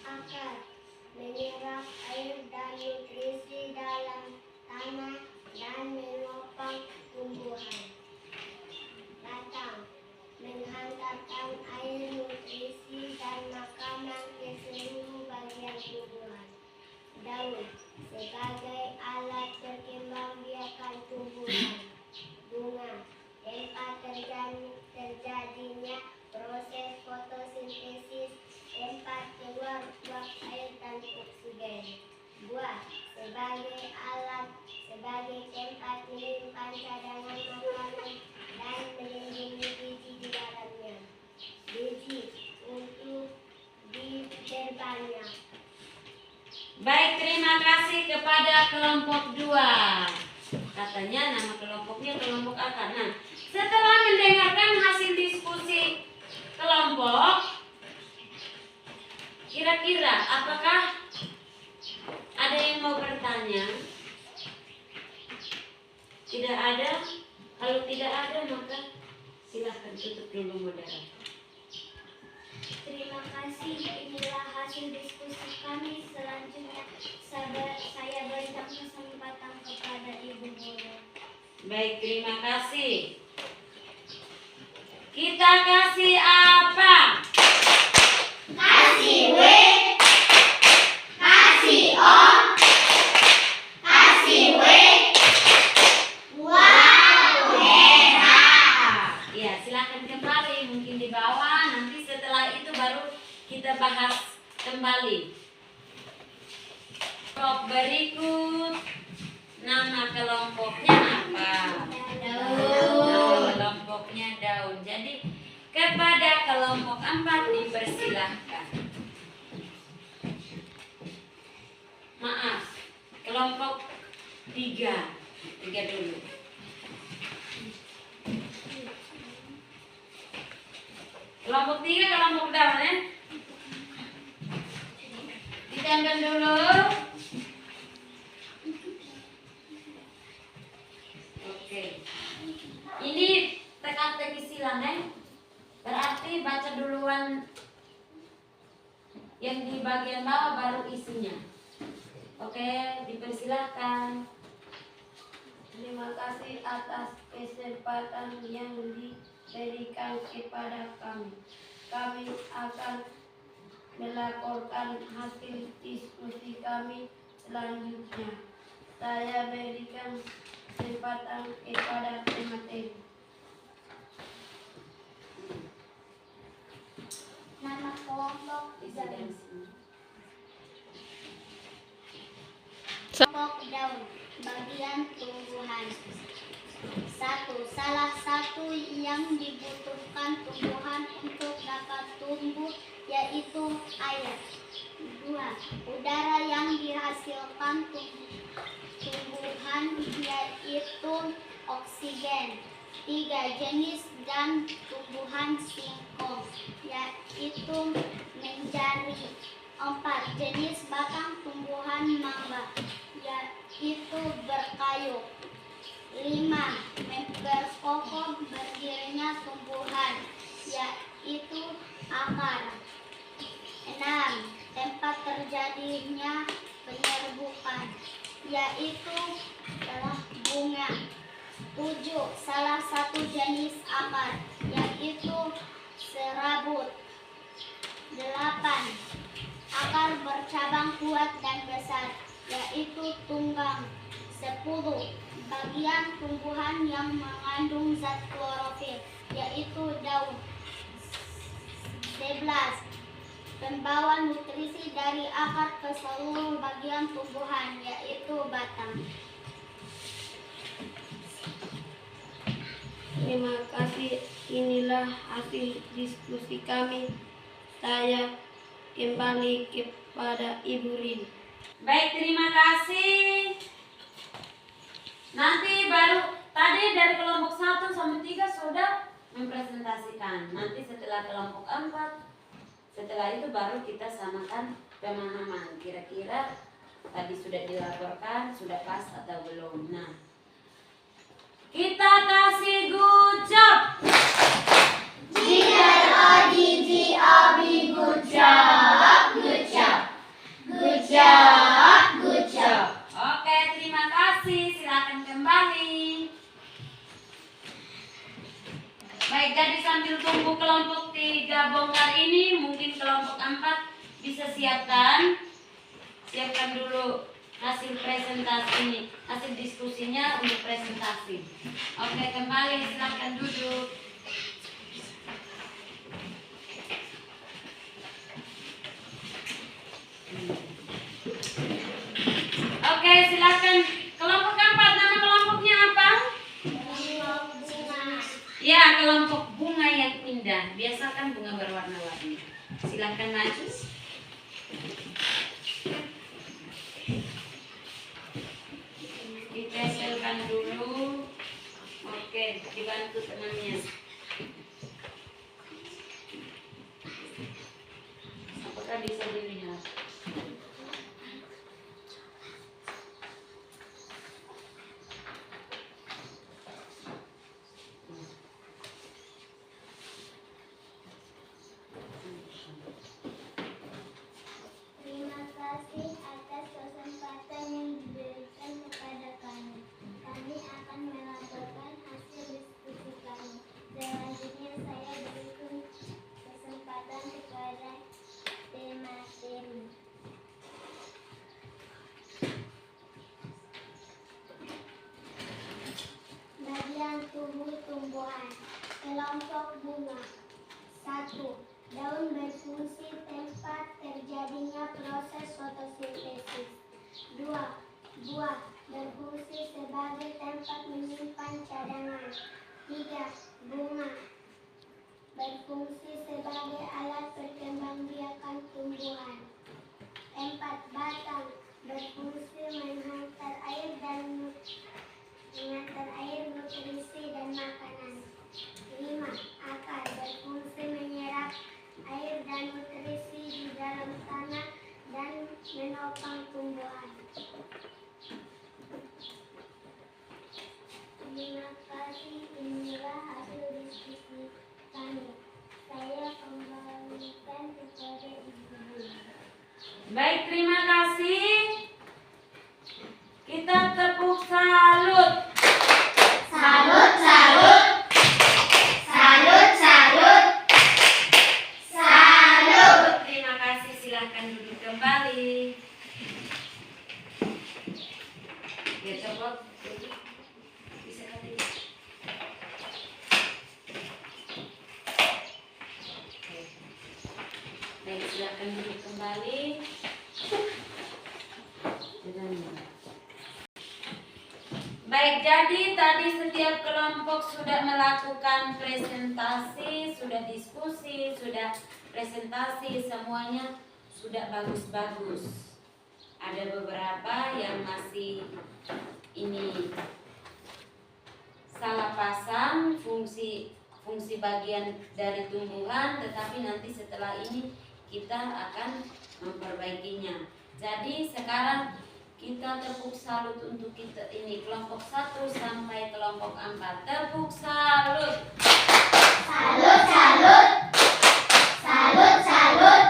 Akar menyerap air dan nutrisi dalam tanah dan menopang tumbuhan. Batang menghantarkan air, nutrisi, dan makanan ke seluruh bagian tumbuhan. Daun sebagai alat perkembangbiakan tumbuhan. Bunga tempat terjadinya proses fotosintesis, tempat keluar uap air dan oksigen. Buah sebagai alat, sebagai tempat menyimpan cadangan makanan dan melindungi biji di dalamnya. Biji untuk diperbanyak. Baik, terima kasih kepada kelompok 2. Katanya nama kelompoknya kelompok akar. Nah, setelah mendengarkan hasil diskusi kelompok, kira-kira apakah ada yang mau bertanya? Tidak ada? Kalau tidak ada, maka silahkan tutup dulu moderator. Terima kasih. Inilah hasil diskusi kami. Selanjutnya saya berikan kesempatan kepada Ibu Guru. Baik, terima kasih. Kita kasih apa? Kasih W, kasih O, kasih W. Wow, hebat. Ya, silakan kembali mungkin di bawah. Nanti setelah itu baru kita bahas kembali. Kelompok berikut, nama kelompoknya apa? Daun. Kelompoknya daun. Jadi kepada kelompok 4 dipersilahkan. Maaf, kelompok 3 dulu. Kelompok 3 kelompok daun ya. Ditempel dulu. Oke. Ini teka-teki silang ya. Berarti baca duluan yang di bagian bawah baru isinya. Oke, dipersilahkan. Terima kasih atas kesempatan yang diberikan kepada kami. Kami akan melaporkan hasil diskusi kami selanjutnya. Saya berikan kesempatan kepada pemateri. Nama kelompok daun. Kelompok daun, bagian tumbuhan. 1. Salah satu yang dibutuhkan tumbuhan untuk dapat tumbuh yaitu air. 2. Udara yang dihasilkan tumbuhan yaitu oksigen. 3. Jenis dan tumbuhan singkong yaitu menjari. 4. Jenis batang tumbuhan mangga yaitu berkayu. 5. Memperkokoh berdirinya tumbuhan yaitu akar. 6. Tempat terjadinya penyerbukan yaitu adalah bunga. 7. Salah satu jenis akar yaitu serabut. 8. Akar bercabang kuat dan besar yaitu tunggang. 10. Bagian tumbuhan yang mengandung zat klorofil, yaitu daun. 11. Pembawa nutrisi dari akar ke seluruh bagian tumbuhan, yaitu batang. Terima kasih, inilah hasil diskusi kami. Saya kembali kepada Ibu Rin. Baik, terima kasih. Nanti baru tadi dari kelompok 1 sampai 3 sudah mempresentasikan. Nanti setelah kelompok 4, setelah itu baru kita samakan pemahaman. Kira-kira tadi sudah dilaporkan, sudah pas atau belum. Nah, kita kasih good job. G-R-O-D-G-O-B, good job, good job, good job, good job. Oke, terima kasih. Silakan kembali. Baik, jadi sambil tunggu kelompok 3 bongkar ini, mungkin kelompok 4 bisa siapkan dulu hasil presentasi ini, hasil diskusinya untuk presentasi. Oke, kembali, silakan duduk. Oke, silakan. Kelompok 4, nama kelompoknya apa? Ya, kelompok bunga yang indah. Biasa kan bunga berwarna-warni. Silakan maju. Ditempelkan dulu. Oke, dibantu temannya. Apakah bisa dilihat? Terima kasih atas kesempatan yang diberikan kepada kami. Kami akan melaporkan hasil diskusi kami. Selanjutnya saya berikan kesempatan kepada pemateri. Bagian tubuh tumbuhan. Kelompok bunga. 1. Daun berfungsi tempat terjadinya proses fotosintesis. 2. Buah berfungsi sebagai tempat menyimpan cadangan. 3. Bunga berfungsi sebagai alat perkembangbiakan tumbuhan. 4. Batang berfungsi menghantar air, nutrisi, dan makanan. 5. Akar berfungsi menyerap air dan nutrisi di dalam tanah dan menopang tumbuhan. Terima kasih, inilah hasil diskusi kami. Saya kembalikan kepada Ibu. Baik, terima kasih. Kita tepuk salut. Salut, salut, salut, salut, salut. Terima kasih, silakan duduk kembali. Ya, coba duduk. Bisa kali. Oke. Baik, silakan duduk kembali. Baik, jadi tadi setiap kelompok sudah melakukan presentasi, sudah diskusi, sudah presentasi, semuanya sudah bagus-bagus. Ada beberapa yang masih ini salah pasang fungsi bagian dari tumbuhan, tetapi nanti setelah ini kita akan memperbaikinya. Jadi sekarang kita tepuk salut untuk kita ini kelompok 1 sampai kelompok 4. Tepuk salut. Salut, salut, salut, salut,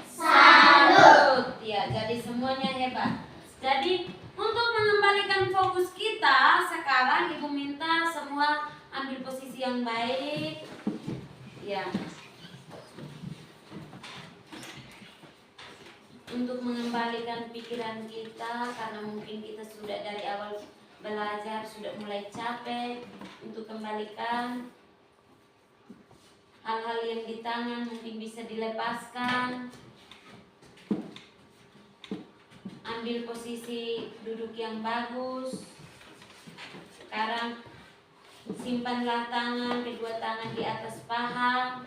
salut. Ya, jadi semuanya hebat. Jadi untuk mengembalikan fokus kita sekarang, Ibu minta semua ambil posisi yang baik. Ya. untuk mengembalikan pikiran kita, karena mungkin kita sudah dari awal belajar sudah mulai capek, untuk kembalikan hal-hal yang di tangan mungkin bisa dilepaskan. Ambil posisi duduk yang bagus. Sekarang simpanlah kedua tangan di atas paha.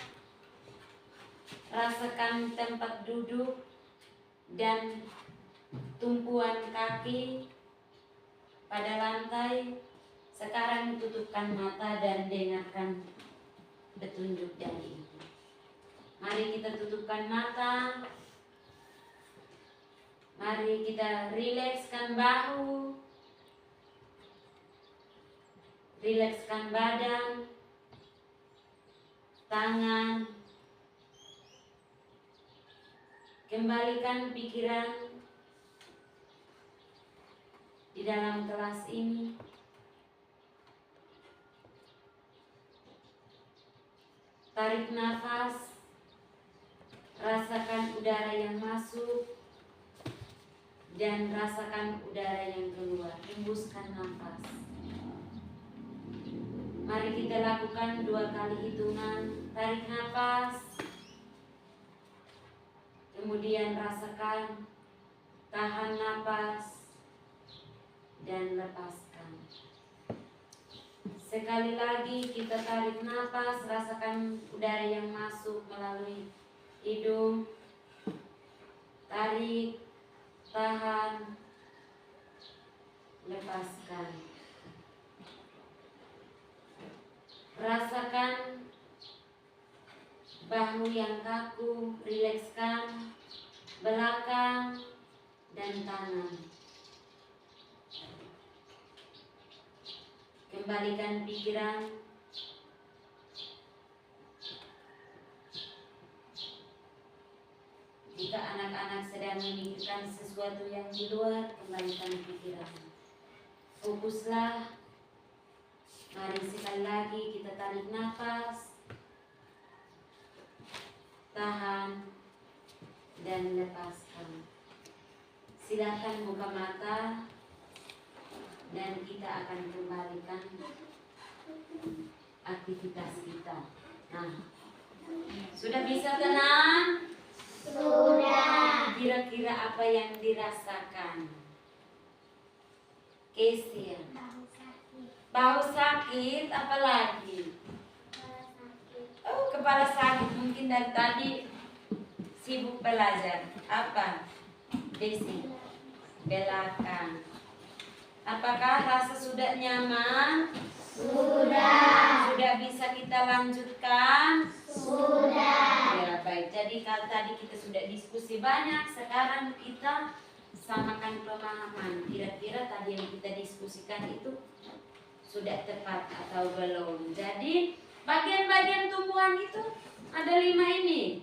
Rasakan tempat duduk dan tumpuan kaki pada lantai. Sekarang tutupkan mata dan dengarkan petunjuk dari Ibu. Mari kita tutupkan mata. Mari kita rilekskan bahu, rilekskan badan, tangan, kembalikan pikiran di dalam kelas ini. Tarik nafas, rasakan udara yang masuk dan rasakan udara yang keluar. Hembuskan nafas. Mari kita lakukan 2 kali hitungan. Tarik nafas, kemudian rasakan, tahan nafas, dan lepaskan. Sekali lagi kita tarik nafas, rasakan udara yang masuk melalui hidung. Tarik, tahan, lepaskan. Rasakan bahu yang kaku, rilekskan belakang dan tangan. Kembalikan pikiran. Jika anak-anak sedang memikirkan sesuatu yang di luar, kembalikan pikiran. Fokuslah. Mari sekali lagi kita tarik nafas, tahan, dan lepaskan. Silakan buka mata dan kita akan kembalikan aktivitas kita. Nah, sudah bisa tenang? Sudah. Kira-kira apa yang dirasakan? Kesia. Bau sakit, apa lagi? Oh, kepala sakit. Mungkin dari tadi sibuk belajar. Apa? Desi. Belakang. Apakah rasa sudah nyaman? Sudah. Sudah bisa kita lanjutkan? Sudah. Ya, baik. Jadi kalau tadi kita sudah diskusi banyak, sekarang kita samakan pemahaman. Kira-kira tadi yang kita diskusikan itu sudah tepat atau belum. Jadi bagian-bagian tumbuhan itu ada 5 ini.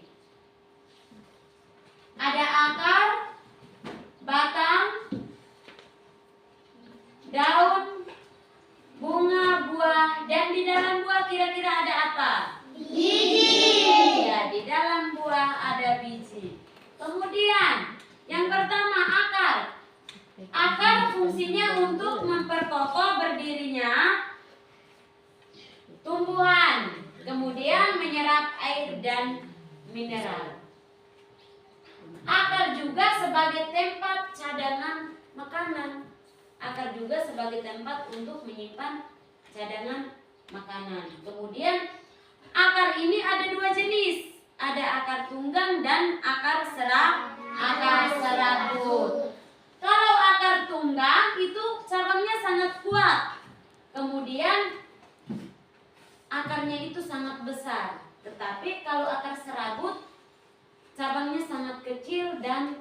Ada akar, batang, daun, bunga, buah, dan di dalam buah kira-kira ada apa? Biji. Ya, di dalam buah ada biji. Kemudian yang pertama akar. Akar fungsinya untuk memperkokoh berdirinya tumbuhan, kemudian menyerap air dan mineral. Akar juga sebagai tempat cadangan makanan. Akar juga sebagai tempat untuk menyimpan cadangan makanan. Kemudian akar ini ada 2 jenis. Ada akar tunggang dan akar serabut. Kalau akar tunggang itu cabangnya sangat kuat. Kemudian akarnya itu sangat besar. Tetapi kalau akar serabut cabangnya sangat kecil dan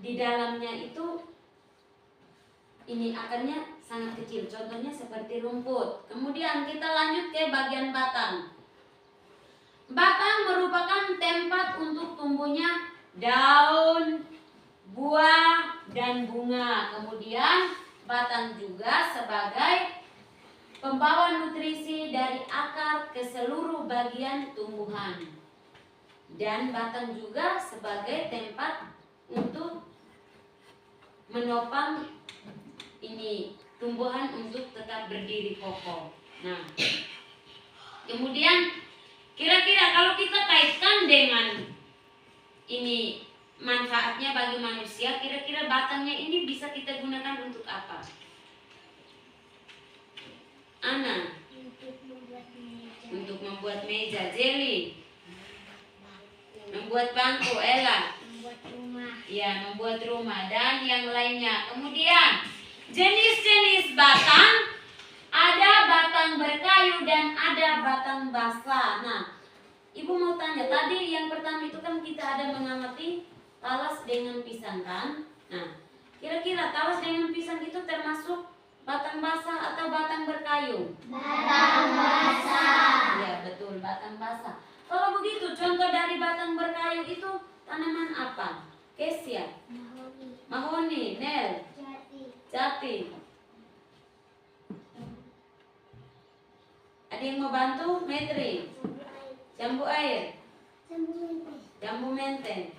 di dalamnya itu ini akarnya sangat kecil. Contohnya seperti rumput. Kemudian kita lanjut ke bagian batang. Batang merupakan tempat untuk tumbuhnya daun, buah, dan bunga. Kemudian batang juga sebagai pembawa nutrisi dari akar ke seluruh bagian tumbuhan. dan batang juga sebagai tempat untuk menopang ini tumbuhan untuk tetap berdiri kokoh. Nah, kemudian kira-kira kalau kita kaitkan dengan ini manfaatnya bagi manusia, kira-kira batangnya ini bisa kita gunakan untuk apa? Ana, untuk membuat meja. Jelly, membuat bangku. Ella, Membuat rumah. ya, membuat rumah. Dan yang lainnya. Kemudian jenis-jenis batang, ada batang berkayu dan ada batang basah. Nah, Ibu mau tanya, tadi yang pertama itu kan kita ada mengamati talas dengan pisang kan? Nah, kira-kira talas dengan pisang itu termasuk batang basah atau batang berkayu? Batang basah. Ya, betul, batang basah. Kalau begitu, contoh dari batang berkayu itu tanaman apa? Kesia, Mahoni. mahoni, nel, Jati. jati. Ada yang mau bantu? Metri, jambu air, Sembunyi. jambu mente,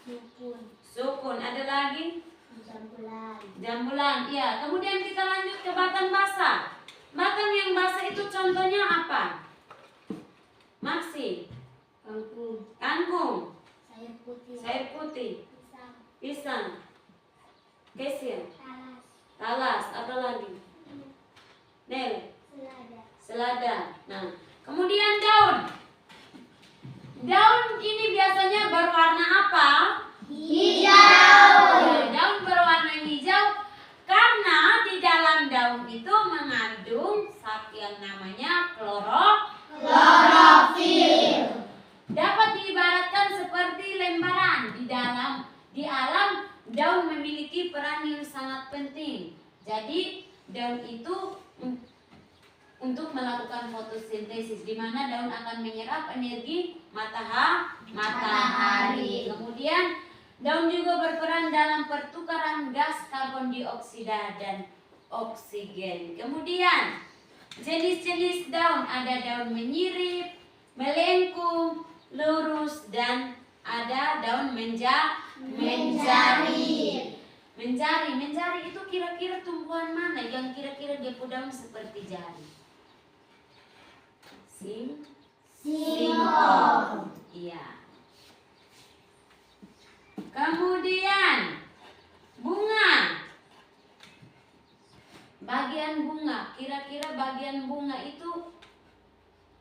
Sukun. sukun. Ada lagi? Jambulan. Jambulan. Iya. Kemudian kita lanjut ke batang basah. Batang yang basah itu contohnya apa? Maksi, Kangkung. kangkung, Sayur putih. sayur putih, Pisang. pisang, kesir, Talas. talas. Apa lagi? Nel, Selada. selada. Nah, kemudian daun. Daun ini biasanya berwarna apa? Hijau. Ya, daun berwarna hijau karena di dalam daun itu mengandung zat yang namanya Klorofil. dapat diibaratkan seperti lembaran di alam daun memiliki peran yang sangat penting. Jadi daun itu untuk melakukan fotosintesis, di mana daun akan menyerap energi matahari. Kemudian daun juga berperan dalam pertukaran gas karbon dioksida dan oksigen. Kemudian jenis-jenis daun, ada daun menyirip, melengkung, lurus, dan ada daun menjari. Menjari itu kira-kira tumbuhan mana yang kira-kira dia punya daun seperti jari? Singkong. Iya. Kemudian bunga. Bagian bunga, kira-kira bagian bunga itu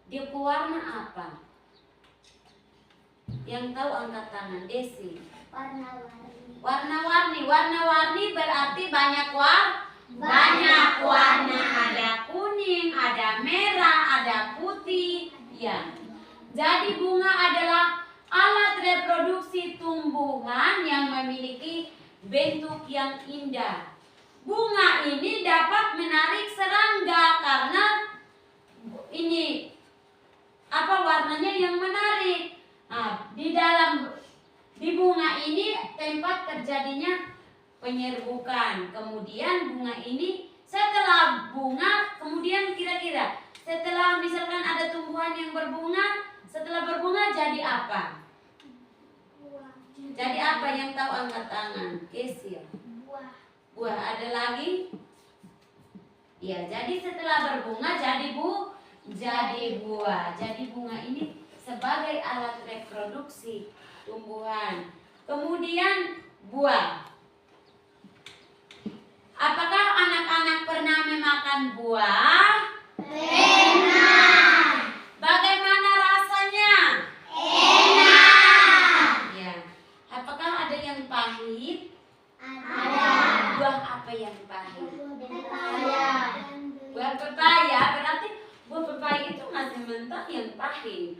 dia pewarna apa? Yang tahu angkat tangan. Desi. Warna-warni. Warna-warni berarti banyak warna. Ada kuning, ada merah, ada putih. Ya. Jadi bunga adalah alat reproduksi tumbuhan yang memiliki bentuk yang indah. Bunga ini dapat menarik serangga karena ini warnanya yang menarik. Nah, di bunga ini tempat terjadinya penyerbukan. Kemudian bunga ini setelah bunga, kemudian kira-kira setelah misalkan ada tumbuhan yang berbunga, setelah berbunga jadi apa? Jadi apa yang tahu angkat tangan? Kesia. Buah. Ada lagi? Ya, jadi setelah berbunga jadi buah. Jadi bunga ini sebagai alat reproduksi tumbuhan. Kemudian buah. Apakah anak-anak pernah memakan buah? Pernah. Bagaimana rasanya? Enak. Ya. Apakah ada yang pahit? Ada. Buah apa yang pahit? Pepaya. Buah pepaya, berarti buah pepaya itu masih mentah yang pahit.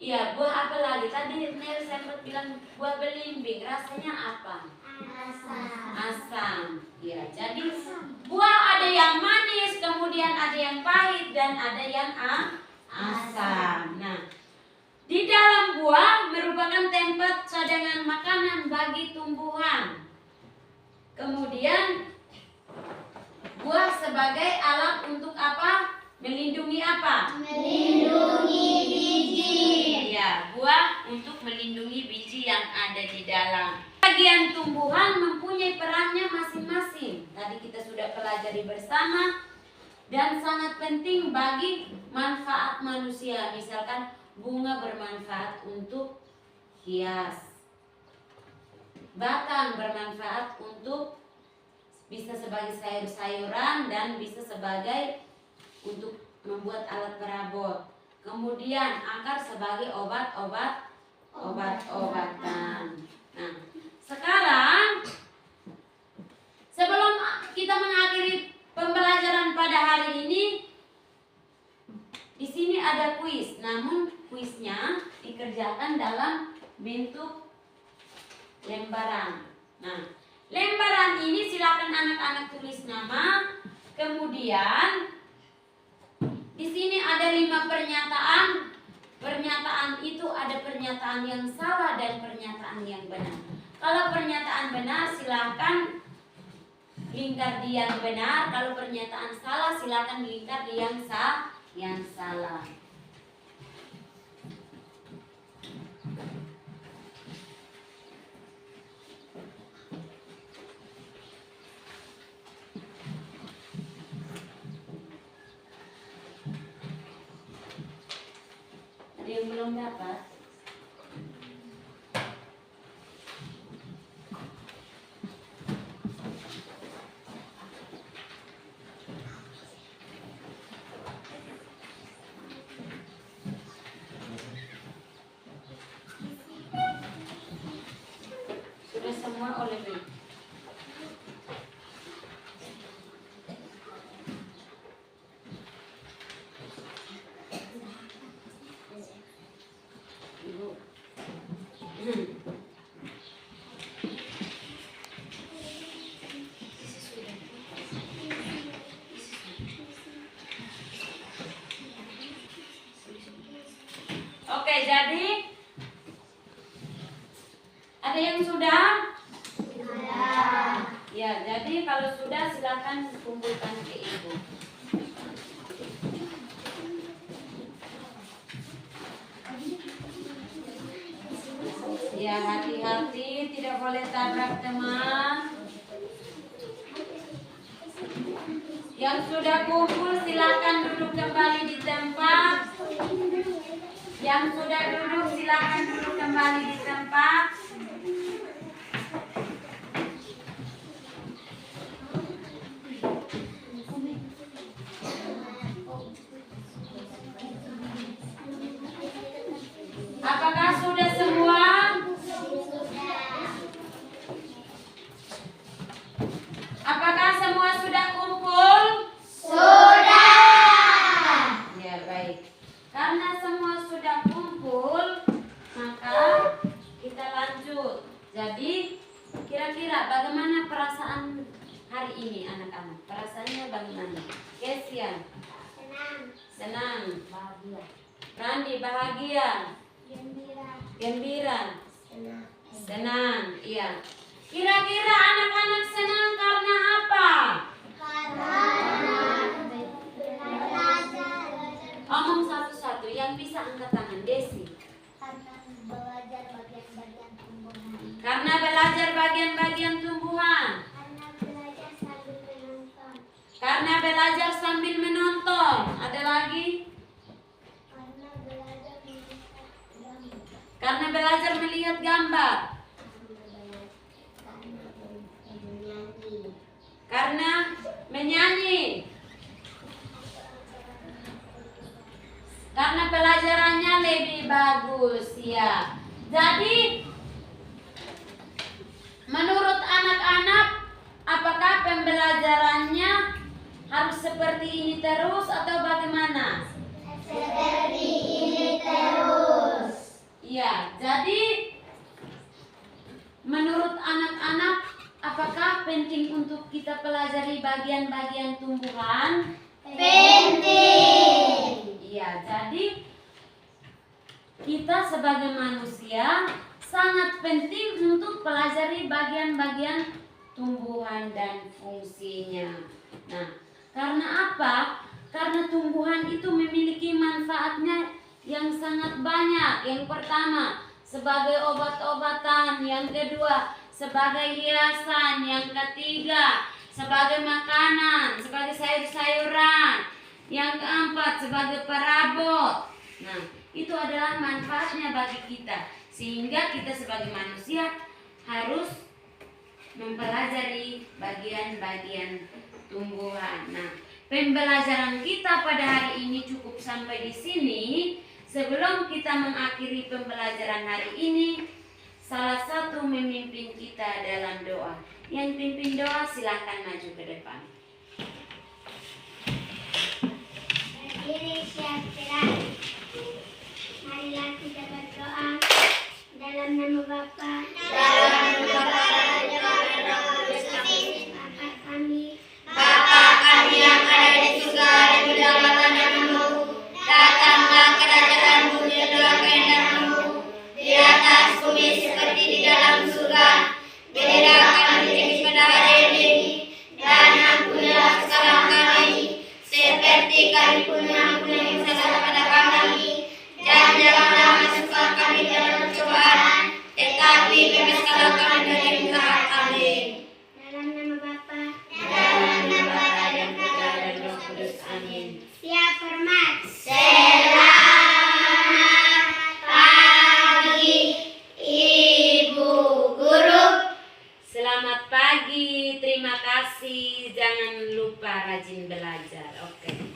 Iya, buah apa lagi? Tadi Nel sempat bilang buah belimbing, rasanya apa? Asam. Ya, jadi buah ada yang manis, kemudian ada yang pahit dan ada yang asam. Nah, di dalam buah merupakan tempat cadangan makanan bagi tumbuhan. Kemudian buah sebagai alat untuk apa? Melindungi apa? Melindungi biji. Ya, buah untuk melindungi biji yang ada di dalam. Bagian tumbuhan mempunyai perannya masing-masing. Tadi kita sudah pelajari bersama dan sangat penting bagi manfaat manusia. Misalkan bunga bermanfaat untuk hias, batang bermanfaat untuk bisa sebagai sayur-sayuran dan bisa sebagai untuk membuat alat perabot. Kemudian akar sebagai obat-obatan. Nah, sekarang sebelum kita mengakhiri pembelajaran pada hari ini, di sini ada kuis. Namun kuisnya dikerjakan dalam bentuk lembaran. Nah, lembaran ini silakan anak-anak tulis nama. Kemudian di sini ada 5 pernyataan. Pernyataan itu ada pernyataan yang salah dan pernyataan yang benar. Kalau pernyataan benar silakan lingkar di yang benar. Kalau pernyataan salah silakan lingkar di yang salah. Ada yang belum dapat? Sudah semua oleh baik. Ibu. Oke, jadi ada yang sudah? Ya, jadi kalau sudah silakan kumpulkan ke ibu. Ya, hati-hati, tidak boleh tabrak teman. Yang sudah kumpul silakan duduk kembali di tempat. Yang sudah duduk silakan duduk kembali di tempat. Apakah sudah semua? Apakah semua sudah kumpul? Sudah. Ya, baik. Karena semua sudah kumpul, maka kita lanjut. Jadi, kira-kira bagaimana perasaan hari ini anak-anak? Perasaannya bagaimana? Kesian? Senang. Bahagia. Randi bahagia. Gembira. Senang. Iya. Kira-kira anak-anak senang karena apa? Omong satu-satu. Yang bisa angkat tangan. Desi. Karena belajar bagian-bagian tumbuhan. Karena belajar sambil menonton. Ada lagi? Karena belajar melihat gambar. Karena menyanyi. Karena pelajarannya lebih bagus, ya. Jadi menurut anak-anak, apakah pembelajarannya harus seperti ini terus atau bagaimana? Seperti ini terus. Ya, jadi menurut anak-anak, apakah penting untuk kita pelajari bagian-bagian tumbuhan? Penting. Iya, jadi kita sebagai manusia sangat penting untuk pelajari bagian-bagian tumbuhan dan fungsinya. Nah, karena apa? Karena tumbuhan itu memiliki manfaatnya yang sangat banyak. Yang pertama, sebagai obat-obatan. Yang kedua, sebagai hiasan. Yang ketiga, sebagai makanan, sebagai sayur-sayuran. Yang keempat, sebagai perabot. Nah, itu adalah manfaatnya bagi kita. Sehingga kita sebagai manusia harus mempelajari bagian-bagian tumbuhan. Nah, pembelajaran kita pada hari ini cukup sampai di sini. Sebelum kita mengakhiri pembelajaran hari ini, salah satu memimpin kita dalam doa. Yang pimpin doa silakan maju ke depan. Berdiri siap gerak. Marilah kita berdoa dalam nama Bapa, Bapa kami, Bapa kami yang ada di surga, dimuliakanlah namamu. Datanglah kerajaanmu, jadilah kehendakmu di atas bumi seperti di dalam surga. Berilah kami rezeki pada hari ini, dan ampunilah kesalahan kami, seperti kami pun mengampuni yang bersalah pada kami. Dan janganlah masukkan kami dalam percobaan, tetapi bebaskanlah kami dari yang jahat. Amin. dalam nama Bapa, Dalam nama Bapa dan Putra dan Roh Kudus. Amin. siap hormat. Selamat pagi, Ibu Guru. Selamat pagi, terima kasih. Jangan lupa rajin belajar. Oke.